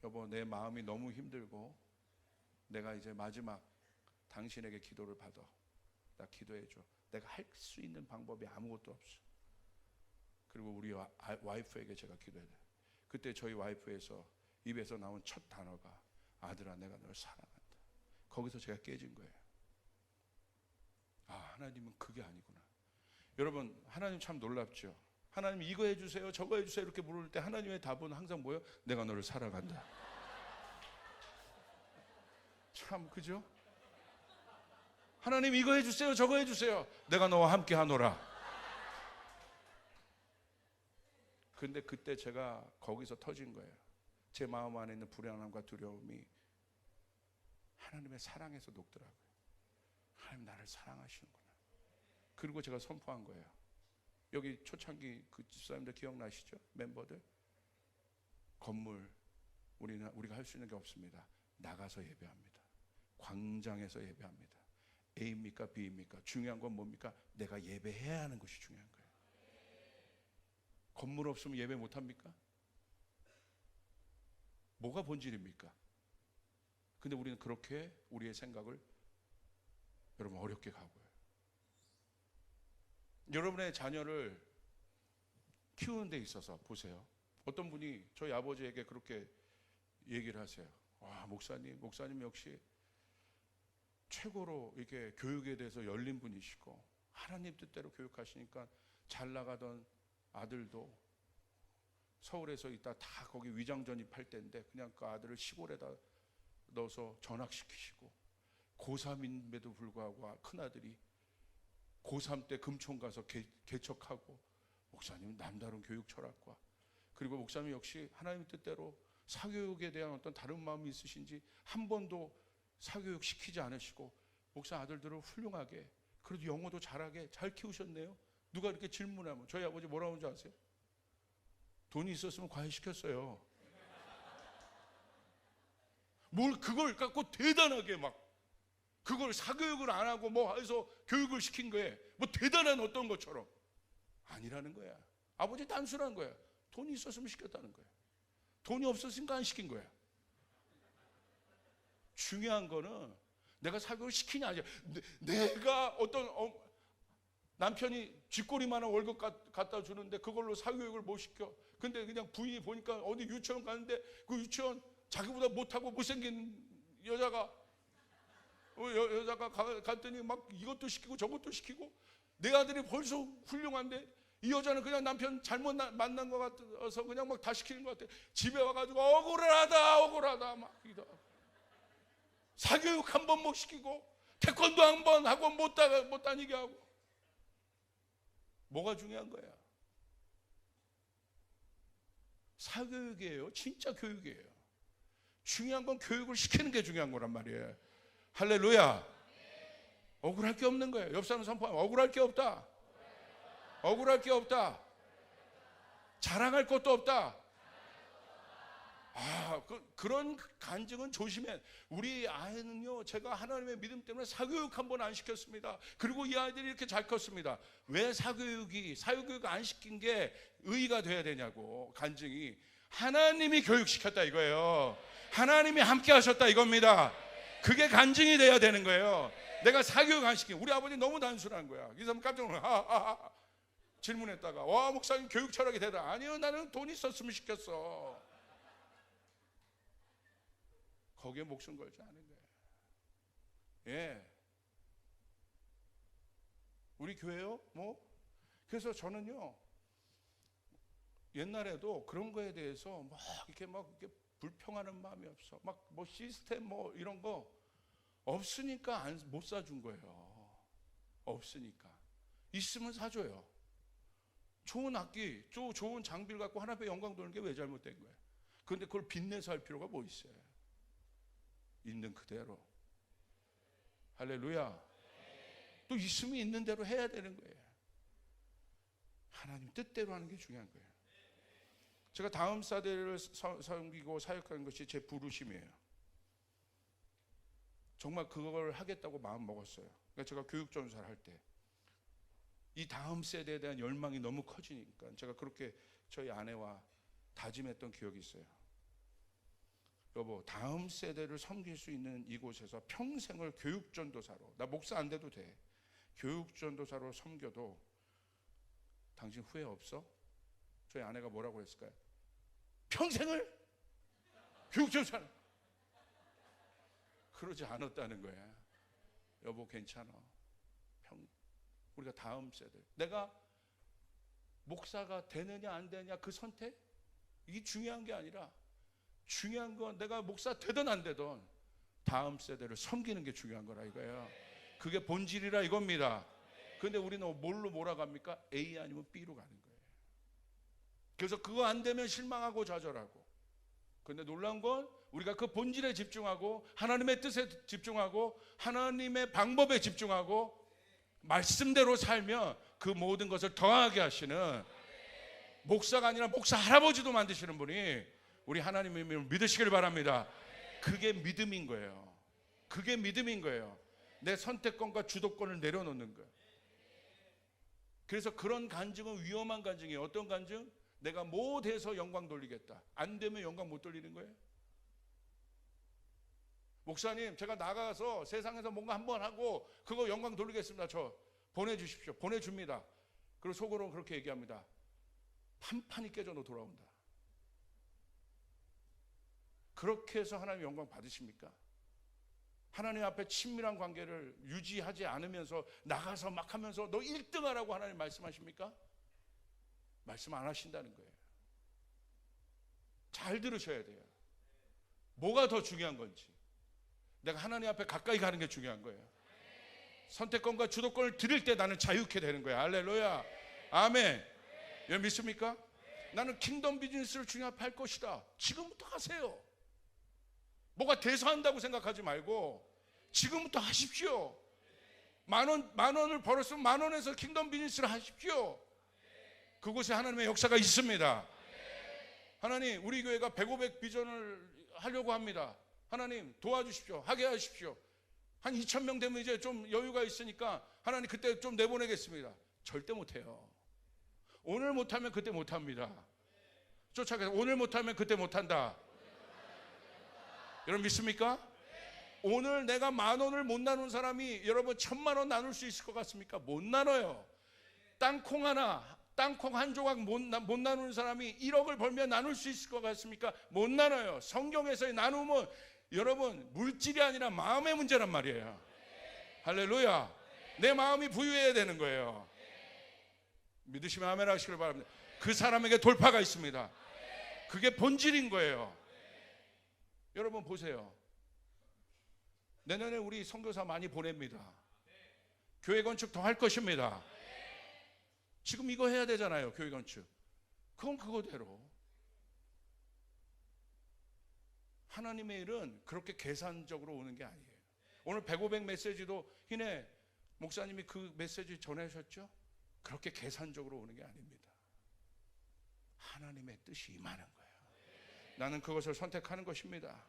여보 내 마음이 너무 힘들고 내가 이제 마지막 당신에게 기도를 받아. 나 기도해줘. 내가 할 수 있는 방법이 아무것도 없어. 그리고 우리 와이프에게 제가 기도해야 돼. 그때 저희 와이프에서 입에서 나온 첫 단어가 아들아 내가 널 사랑한다. 거기서 제가 깨진 거예요. 아 하나님은 그게 아니구나. 여러분 하나님 참 놀랍죠. 하나님 이거 해주세요 저거 해주세요 이렇게 물을 때 하나님의 답은 항상 뭐예요? 내가 너를 사랑한다. 참 그죠? 하나님 이거 해주세요 저거 해주세요 내가 너와 함께 하노라. 근데 그때 제가 거기서 터진 거예요. 제 마음 안에 있는 불안함과 두려움이 하나님의 사랑에서 녹더라고요. 하나님 나를 사랑하시는구나. 그리고 제가 선포한 거예요. 여기 초창기 그 집사님들 기억나시죠? 멤버들 건물 우리가 할 수 있는 게 없습니다. 나가서 예배합니다. 광장에서 예배합니다. A입니까 B입니까? 중요한 건 뭡니까? 내가 예배해야 하는 것이 중요한 거예요. 건물 없으면 예배 못합니까? 뭐가 본질입니까? 근데 우리는 그렇게 우리의 생각을 여러분 어렵게 가고요. 여러분의 자녀를 키우는 데 있어서 보세요. 어떤 분이 저희 아버지에게 그렇게 얘기를 하세요. 와 목사님 역시 최고로 이렇게 교육에 대해서 열린 분이시고 하나님 뜻대로 교육하시니까 잘 나가던 아들도 서울에서 있다 다 거기 위장 전입할 때인데 그냥 그 아들을 시골에다 넣어서 전학시키시고 고3인데도 불구하고 큰아들이 고3 때 금총 가서 개척하고 목사님은 남다른 교육 철학과 그리고 목사님 역시 하나님 뜻대로 사교육에 대한 어떤 다른 마음이 있으신지 한 번도 사교육 시키지 않으시고 목사 아들들을 훌륭하게 그래도 영어도 잘하게 잘 키우셨네요. 누가 이렇게 질문하면 저희 아버지 뭐라고 하는지 아세요? 돈이 있었으면 과외시켰어요. 뭘 그걸 갖고 대단하게 막 그걸 사교육을 안 하고 뭐 해서 교육을 시킨 거예요. 뭐 대단한 어떤 것처럼 아니라는 거야. 아버지 단순한 거야. 돈이 있었으면 시켰다는 거야. 돈이 없었으니까 안 시킨 거야. 중요한 거는 내가 사교육을 시키냐 아니야. 내가 어떤 남편이 쥐꼬리만한 월급 갖다 주는데 그걸로 사교육을 못 시켜. 근데 그냥 부인이 보니까 어디 유치원 가는데 그 유치원 자기보다 못하고 못생긴 여자가 갔더니 막 이것도 시키고 저것도 시키고 내 아들이 벌써 훌륭한데 이 여자는 그냥 남편 잘못 만난 것 같아서 그냥 막 다 시키는 것 같아. 집에 와가지고 억울하다 막 기도하고 사교육 한 번 못 시키고 태권도 한 번 학원 못 다니게 하고. 뭐가 중요한 거야? 사교육이에요. 진짜 교육이에요. 중요한 건 교육을 시키는 게 중요한 거란 말이에요. 할렐루야. 억울할 게 없는 거예요. 옆 사람 선포하면 억울할 게 없다. 억울할 게 없다. 자랑할 것도 없다. 그런 간증은 조심해. 우리 아이는요, 제가 하나님의 믿음 때문에 사교육 한 번 안 시켰습니다. 그리고 이 아이들이 이렇게 잘 컸습니다. 왜 사교육 안 시킨 게 의의가 돼야 되냐고. 간증이 하나님이 교육시켰다 이거예요. 하나님이 함께 하셨다 이겁니다. 그게 간증이 돼야 되는 거예요. 내가 사교육 안 시킨. 우리 아버지 너무 단순한 거야. 이 사람 깜짝 놀라. 질문했다가 와 목사님 교육 철학이 되다. 아니요, 나는 돈 있었으면 시켰어. 거기에 목숨 걸지 않은 거예요. 예. 우리 교회요? 그래서 저는요, 옛날에도 그런 거에 대해서 이렇게 불평하는 마음이 없어. 시스템 이런 거 없으니까 못 사준 거예요. 없으니까. 있으면 사줘요. 좋은 악기, 좋은 장비를 갖고 하나님의 영광 돌리는 게 왜 잘못된 거예요? 그런데 그걸 빚내서 할 필요가 뭐 있어요? 있는 그대로. 할렐루야. 또 있으면 있는 대로 해야 되는 거예요. 하나님 뜻대로 하는 게 중요한 거예요. 제가 다음 세대를 섬기고 사역하는 것이 제 부르심이에요. 정말 그걸 하겠다고 마음 먹었어요. 그러니까 제가 교육전사를 할 때 이 다음 세대에 대한 열망이 너무 커지니까 제가 그렇게 저희 아내와 다짐했던 기억이 있어요. 여보, 다음 세대를 섬길 수 있는 이곳에서 평생을 교육전도사로, 나 목사 안 돼도 돼, 교육전도사로 섬겨도 당신 후회 없어? 저희 아내가 뭐라고 했을까요? 평생을 교육전도사로. 그러지 않았다는 거야. 여보 괜찮아. 우리가 다음 세대, 내가 목사가 되느냐 안 되느냐 그 선택, 이게 중요한 게 아니라 중요한 건 내가 목사 되든 안 되든 다음 세대를 섬기는 게 중요한 거라 이거예요. 그게 본질이라 이겁니다. 그런데 우리는 뭘로 몰아갑니까? A 아니면 B로 가는 거예요. 그래서 그거 안 되면 실망하고 좌절하고. 그런데 놀라운 건 우리가 그 본질에 집중하고 하나님의 뜻에 집중하고 하나님의 방법에 집중하고 말씀대로 살면 그 모든 것을 더하게 하시는, 목사가 아니라 목사 할아버지도 만드시는 분이 우리 하나님을 믿으시길 바랍니다. 그게 믿음인 거예요. 그게 믿음인 거예요. 내 선택권과 주도권을 내려놓는 거예요. 그래서 그런 간증은 위험한 간증이에요. 어떤 간증? 내가 뭐 돼서 영광 돌리겠다. 안 되면 영광 못 돌리는 거예요. 목사님, 제가 나가서 세상에서 뭔가 한번 하고 그거 영광 돌리겠습니다. 저 보내주십시오. 보내줍니다. 그리고 속으로 그렇게 얘기합니다. 판판이 깨져 너 돌아온다. 그렇게 해서 하나님 영광 받으십니까? 하나님 앞에 친밀한 관계를 유지하지 않으면서 나가서 막 하면서 너 1등 하라고 하나님 말씀하십니까? 말씀 안 하신다는 거예요. 잘 들으셔야 돼요. 뭐가 더 중요한 건지. 내가 하나님 앞에 가까이 가는 게 중요한 거예요. 선택권과 주도권을 드릴 때 나는 자유케 되는 거예요. 할렐루야. 아멘. 여러분 믿습니까? 나는 킹덤 비즈니스를 주님 앞에 할 것이다. 지금부터 하세요. 뭐가 돼서 한다고 생각하지 말고 지금부터 하십시오. 만 원을 벌었으면 10,000원에서 킹덤 비즈니스를 하십시오. 그곳에 하나님의 역사가 있습니다. 하나님, 우리 교회가 100, 500 비전을 하려고 합니다. 하나님 도와주십시오. 하게 하십시오. 한 2,000명 되면 이제 좀 여유가 있으니까 하나님 그때 좀 내보내겠습니다. 절대 못해요. 오늘 못하면 그때 못합니다. 쫓아가서 오늘 못하면 그때 못한다. 여러분 믿습니까? 오늘 내가 10,000원을 못 나눈 사람이 여러분 1,000,000원 나눌 수 있을 것 같습니까? 못 나눠요. 땅콩 한 조각 못 나누는 사람이 1억을 벌면 나눌 수 있을 것 같습니까? 못 나눠요. 성경에서의 나눔은 여러분 물질이 아니라 마음의 문제란 말이에요. 할렐루야. 내 마음이 부유해야 되는 거예요. 믿으시면 아멘 하시길 바랍니다. 그 사람에게 돌파가 있습니다. 그게 본질인 거예요. 여러분 보세요. 내년에 우리 선교사 많이 보냅니다. 교회 건축 더 할 것입니다. 지금 이거 해야 되잖아요. 교회 건축. 그건 그거대로. 하나님의 일은 그렇게 계산적으로 오는 게 아니에요. 오늘 100, 500 메시지도 희내 목사님이 그 메시지 전하셨죠? 그렇게 계산적으로 오는 게 아닙니다. 하나님의 뜻이 임하는 거예요. 나는 그것을 선택하는 것입니다.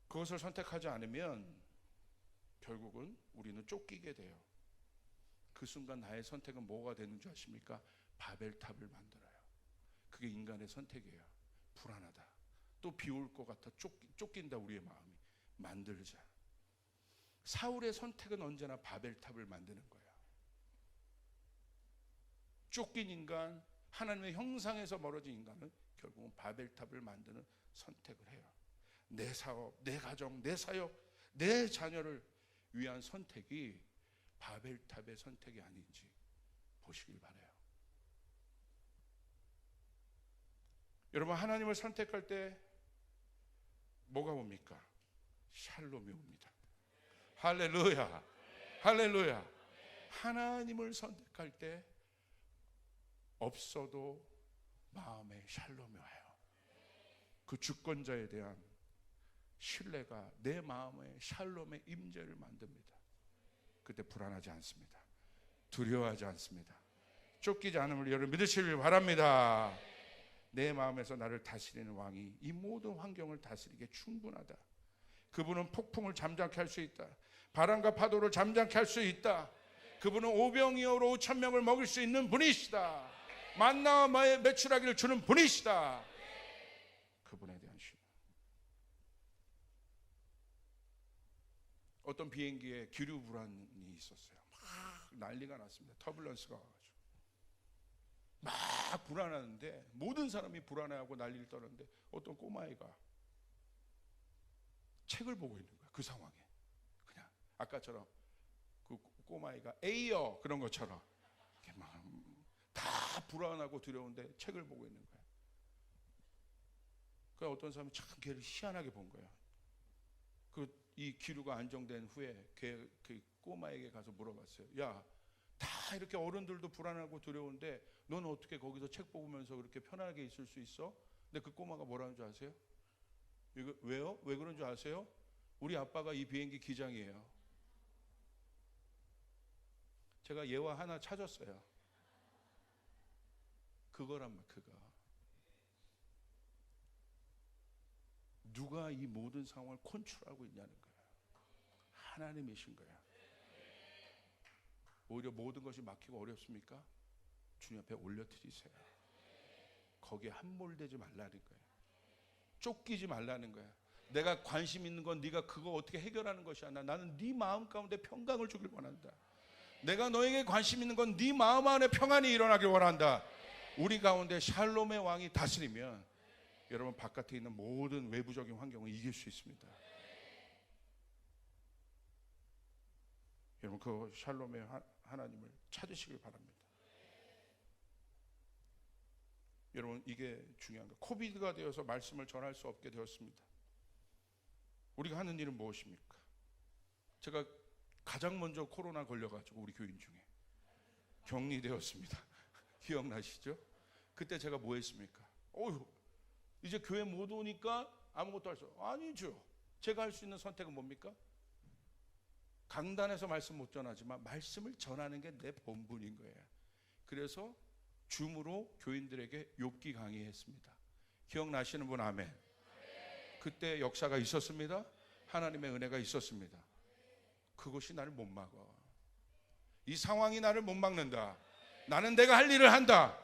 그것을 선택하지 않으면 결국은 우리는 쫓기게 돼요. 그 순간 나의 선택은 뭐가 되는 줄 아십니까? 바벨탑을 만들어요. 그게 인간의 선택이에요. 불안하다. 또 비올 것 같아. 쫓긴다. 우리의 마음이. 만들자. 사울의 선택은 언제나 바벨탑을 만드는 거예요. 쫓긴 인간, 하나님의 형상에서 멀어진 인간은 결국은 바벨탑을 만드는 선택을 해요. 내 사업, 내 가정, 내 사역, 내 자녀를 위한 선택이 바벨탑의 선택이 아닌지 보시길 바라요. 여러분, 하나님을 선택할 때 뭐가 옵니까? 샬롬이 옵니다. 할렐루야, 할렐루야. 하나님을 선택할 때 없어도 마음에 샬롬이 와요. 그 주권자에 대한 신뢰가 내 마음에 샬롬의 임재를 만듭니다. 그때 불안하지 않습니다. 두려워하지 않습니다. 쫓기지 않음을 여러분 믿으시길 바랍니다. 내 마음에서 나를 다스리는 왕이 이 모든 환경을 다스리기에 충분하다. 그분은 폭풍을 잠잠케 할 수 있다. 바람과 파도를 잠잠케 할 수 있다. 그분은 오병이어로 5,000명을 먹일 수 있는 분이시다. 만나와 매출하기를 주는 분이시다. 그분에 대한 신뢰. 어떤 비행기에 기류 불안이 있었어요. 막 난리가 났습니다. 터뷸런스가 와가지고 막 불안하는데 모든 사람이 불안해하고 난리를 떠는데 어떤 꼬마애가 책을 보고 있는 거야. 그 상황에 그냥 아까처럼 그 꼬마애가 에이어 그런 것처럼 이렇게 막 다 불안하고 두려운데 책을 보고 있는 거야. 그 어떤 사람이 참 걔를 희한하게 본 거야. 이 기류가 안정된 후에 그 꼬마에게 가서 물어봤어요. 야, 다 이렇게 어른들도 불안하고 두려운데 넌 어떻게 거기서 책 보면서 그렇게 편하게 있을 수 있어? 근데 그 꼬마가 뭐라는 줄 아세요? 이거 왜요? 왜 그런 줄 아세요? 우리 아빠가 이 비행기 기장이에요. 제가 예화 하나 찾았어요. 그거란 말, 그거. 누가 이 모든 상황을 컨트롤하고 있냐는 거예요. 하나님이신 거예요. 오히려 모든 것이 막히고 어렵습니까? 주님 앞에 올려드리세요. 거기에 함몰되지 말라는 거예요. 쫓기지 말라는 거예요. 내가 관심 있는 건 네가 그거 어떻게 해결하는 것이 아니라 나는 네 마음 가운데 평강을 주길 원한다. 내가 너에게 관심 있는 건 네 마음 안에 평안이 일어나길 원한다. 우리 가운데 샬롬의 왕이 다스리면 여러분 바깥에 있는 모든 외부적인 환경을 이길 수 있습니다. 여러분 그 샬롬의 하나님을 찾으시길 바랍니다. 여러분 이게 중요한 거예요. 코비드가 되어서 말씀을 전할 수 없게 되었습니다. 우리가 하는 일은 무엇입니까? 제가 가장 먼저 코로나 걸려가지고 우리 교인 중에 격리되었습니다. 기억나시죠? 그때 제가 뭐 했습니까? 이제 교회 못 오니까 아무것도 할 수 없어요. 아니죠. 제가 할 수 있는 선택은 뭡니까? 강단에서 말씀 못 전하지만 말씀을 전하는 게 내 본분인 거예요. 그래서 줌으로 교인들에게 욥기 강의했습니다. 기억나시는 분 아멘. 그때 역사가 있었습니다. 하나님의 은혜가 있었습니다. 그것이 나를 못 막아. 이 상황이 나를 못 막는다. 나는 내가 할 일을 한다.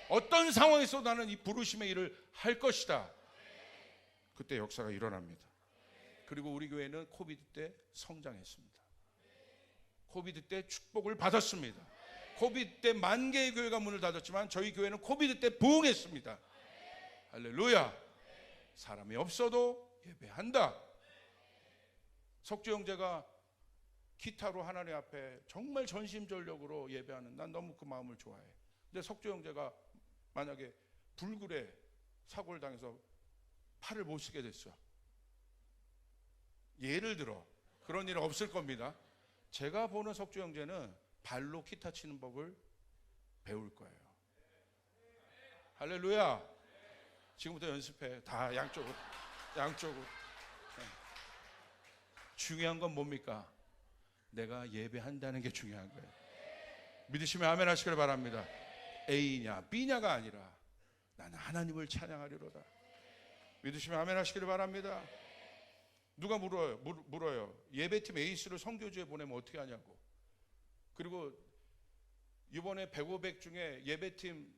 어떤 상황에서 나는 이 부르심의 일을 할 것이다. 그때 역사가 일어납니다. 그리고 우리 교회는 코비드 때 성장했습니다. 코비드 때 축복을 받았습니다. 코비드 때 10,000개의 교회가 문을 닫았지만 저희 교회는 코비드 때 부흥했습니다. 할렐루야. 사람이 없어도 예배한다. 석주 형제가 기타로 하나님 앞에 정말 전심전력으로 예배하는, 난 너무 그 마음을 좋아해. 근데 석주 형제가 만약에 불굴에 사고를 당해서 팔을 못 쓰게 됐어. 예를 들어 그런 일은 없을 겁니다. 제가 보는 석주 형제는 발로 기타 치는 법을 배울 거예요. 할렐루야. 지금부터 연습해. 다 양쪽으로. 네. 중요한 건 뭡니까? 내가 예배한다는 게 중요한 거예요. 믿으시면 아멘 하시길 바랍니다. A냐 B냐가 아니라 나는 하나님을 찬양하리로다. 믿으시면 아멘 하시길 바랍니다. 누가 물어요. 예배팀 에이스를 선교지에 보내면 어떻게 하냐고. 그리고 이번에 100, 500 중에 예배팀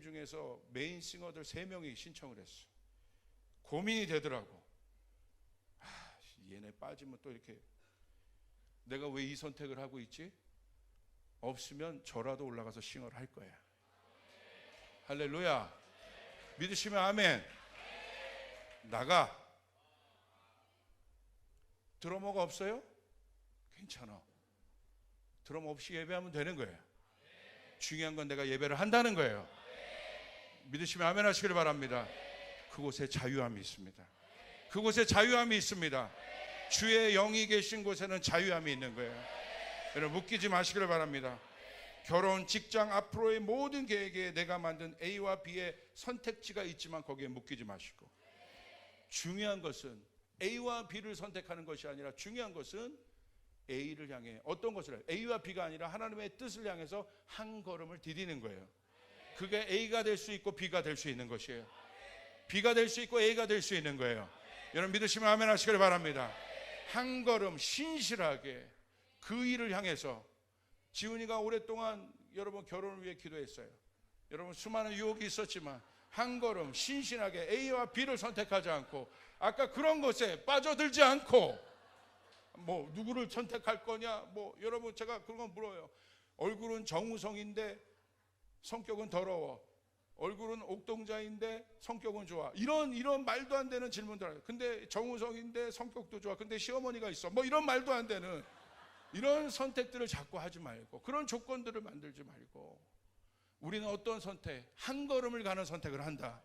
중에서 메인 싱어들 3명이 신청을 했어. 고민이 되더라고. 얘네 빠지면 또 이렇게 내가 왜 이 선택을 하고 있지? 없으면 저라도 올라가서 싱어를 할 거야. 할렐루야. 믿으시면 아멘. 나가. 드러머가 없어요? 괜찮아. 드럼 없이 예배하면 되는 거예요. 중요한 건 내가 예배를 한다는 거예요. 믿으시면 아멘 하시길 바랍니다. 그곳에 자유함이 있습니다. 그곳에 자유함이 있습니다. 주의 영이 계신 곳에는 자유함이 있는 거예요. 여러분 묶이지 마시길 바랍니다. 결혼, 직장, 앞으로의 모든 계획에 내가 만든 A와 B의 선택지가 있지만 거기에 묶이지 마시고, 중요한 것은 A와 B를 선택하는 것이 아니라 중요한 것은 A를 향해 어떤 것을 해요? A와 B가 아니라 하나님의 뜻을 향해서 한 걸음을 디디는 거예요. 그게 A가 될 수 있고 B가 될 수 있는 것이에요. B가 될 수 있고 A가 될 수 있는 거예요. 여러분 믿으시면 아멘 하시길 바랍니다. 한 걸음 신실하게 그 일을 향해서, 지훈이가 오랫동안 여러분 결혼을 위해 기도했어요. 여러분 수많은 유혹이 있었지만 한 걸음 신실하게 A와 B를 선택하지 않고, 아까 그런 것에 빠져들지 않고, 뭐 누구를 선택할 거냐, 뭐 여러분 제가 그런 건 물어요. 얼굴은 정우성인데 성격은 더러워. 얼굴은 옥동자인데 성격은 좋아. 이런 말도 안 되는 질문들 하요. 근데 정우성인데 성격도 좋아. 근데 시어머니가 있어. 뭐 이런 말도 안 되는 이런 선택들을 자꾸 하지 말고, 그런 조건들을 만들지 말고, 우리는 어떤 선택? 한 걸음을 가는 선택을 한다.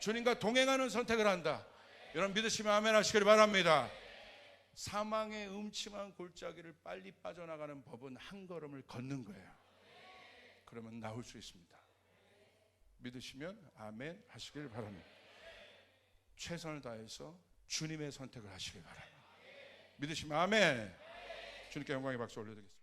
주님과 동행하는 선택을 한다. 여러분 믿으시면 아멘 하시길 바랍니다. 사망의 음침한 골짜기를 빨리 빠져나가는 법은 한 걸음을 걷는 거예요. 그러면 나올 수 있습니다. 믿으시면 아멘 하시길 바랍니다. 최선을 다해서 주님의 선택을 하시길 바랍니다. 믿으시면 아멘. 주님께 영광의 박수 올려드리겠습니다.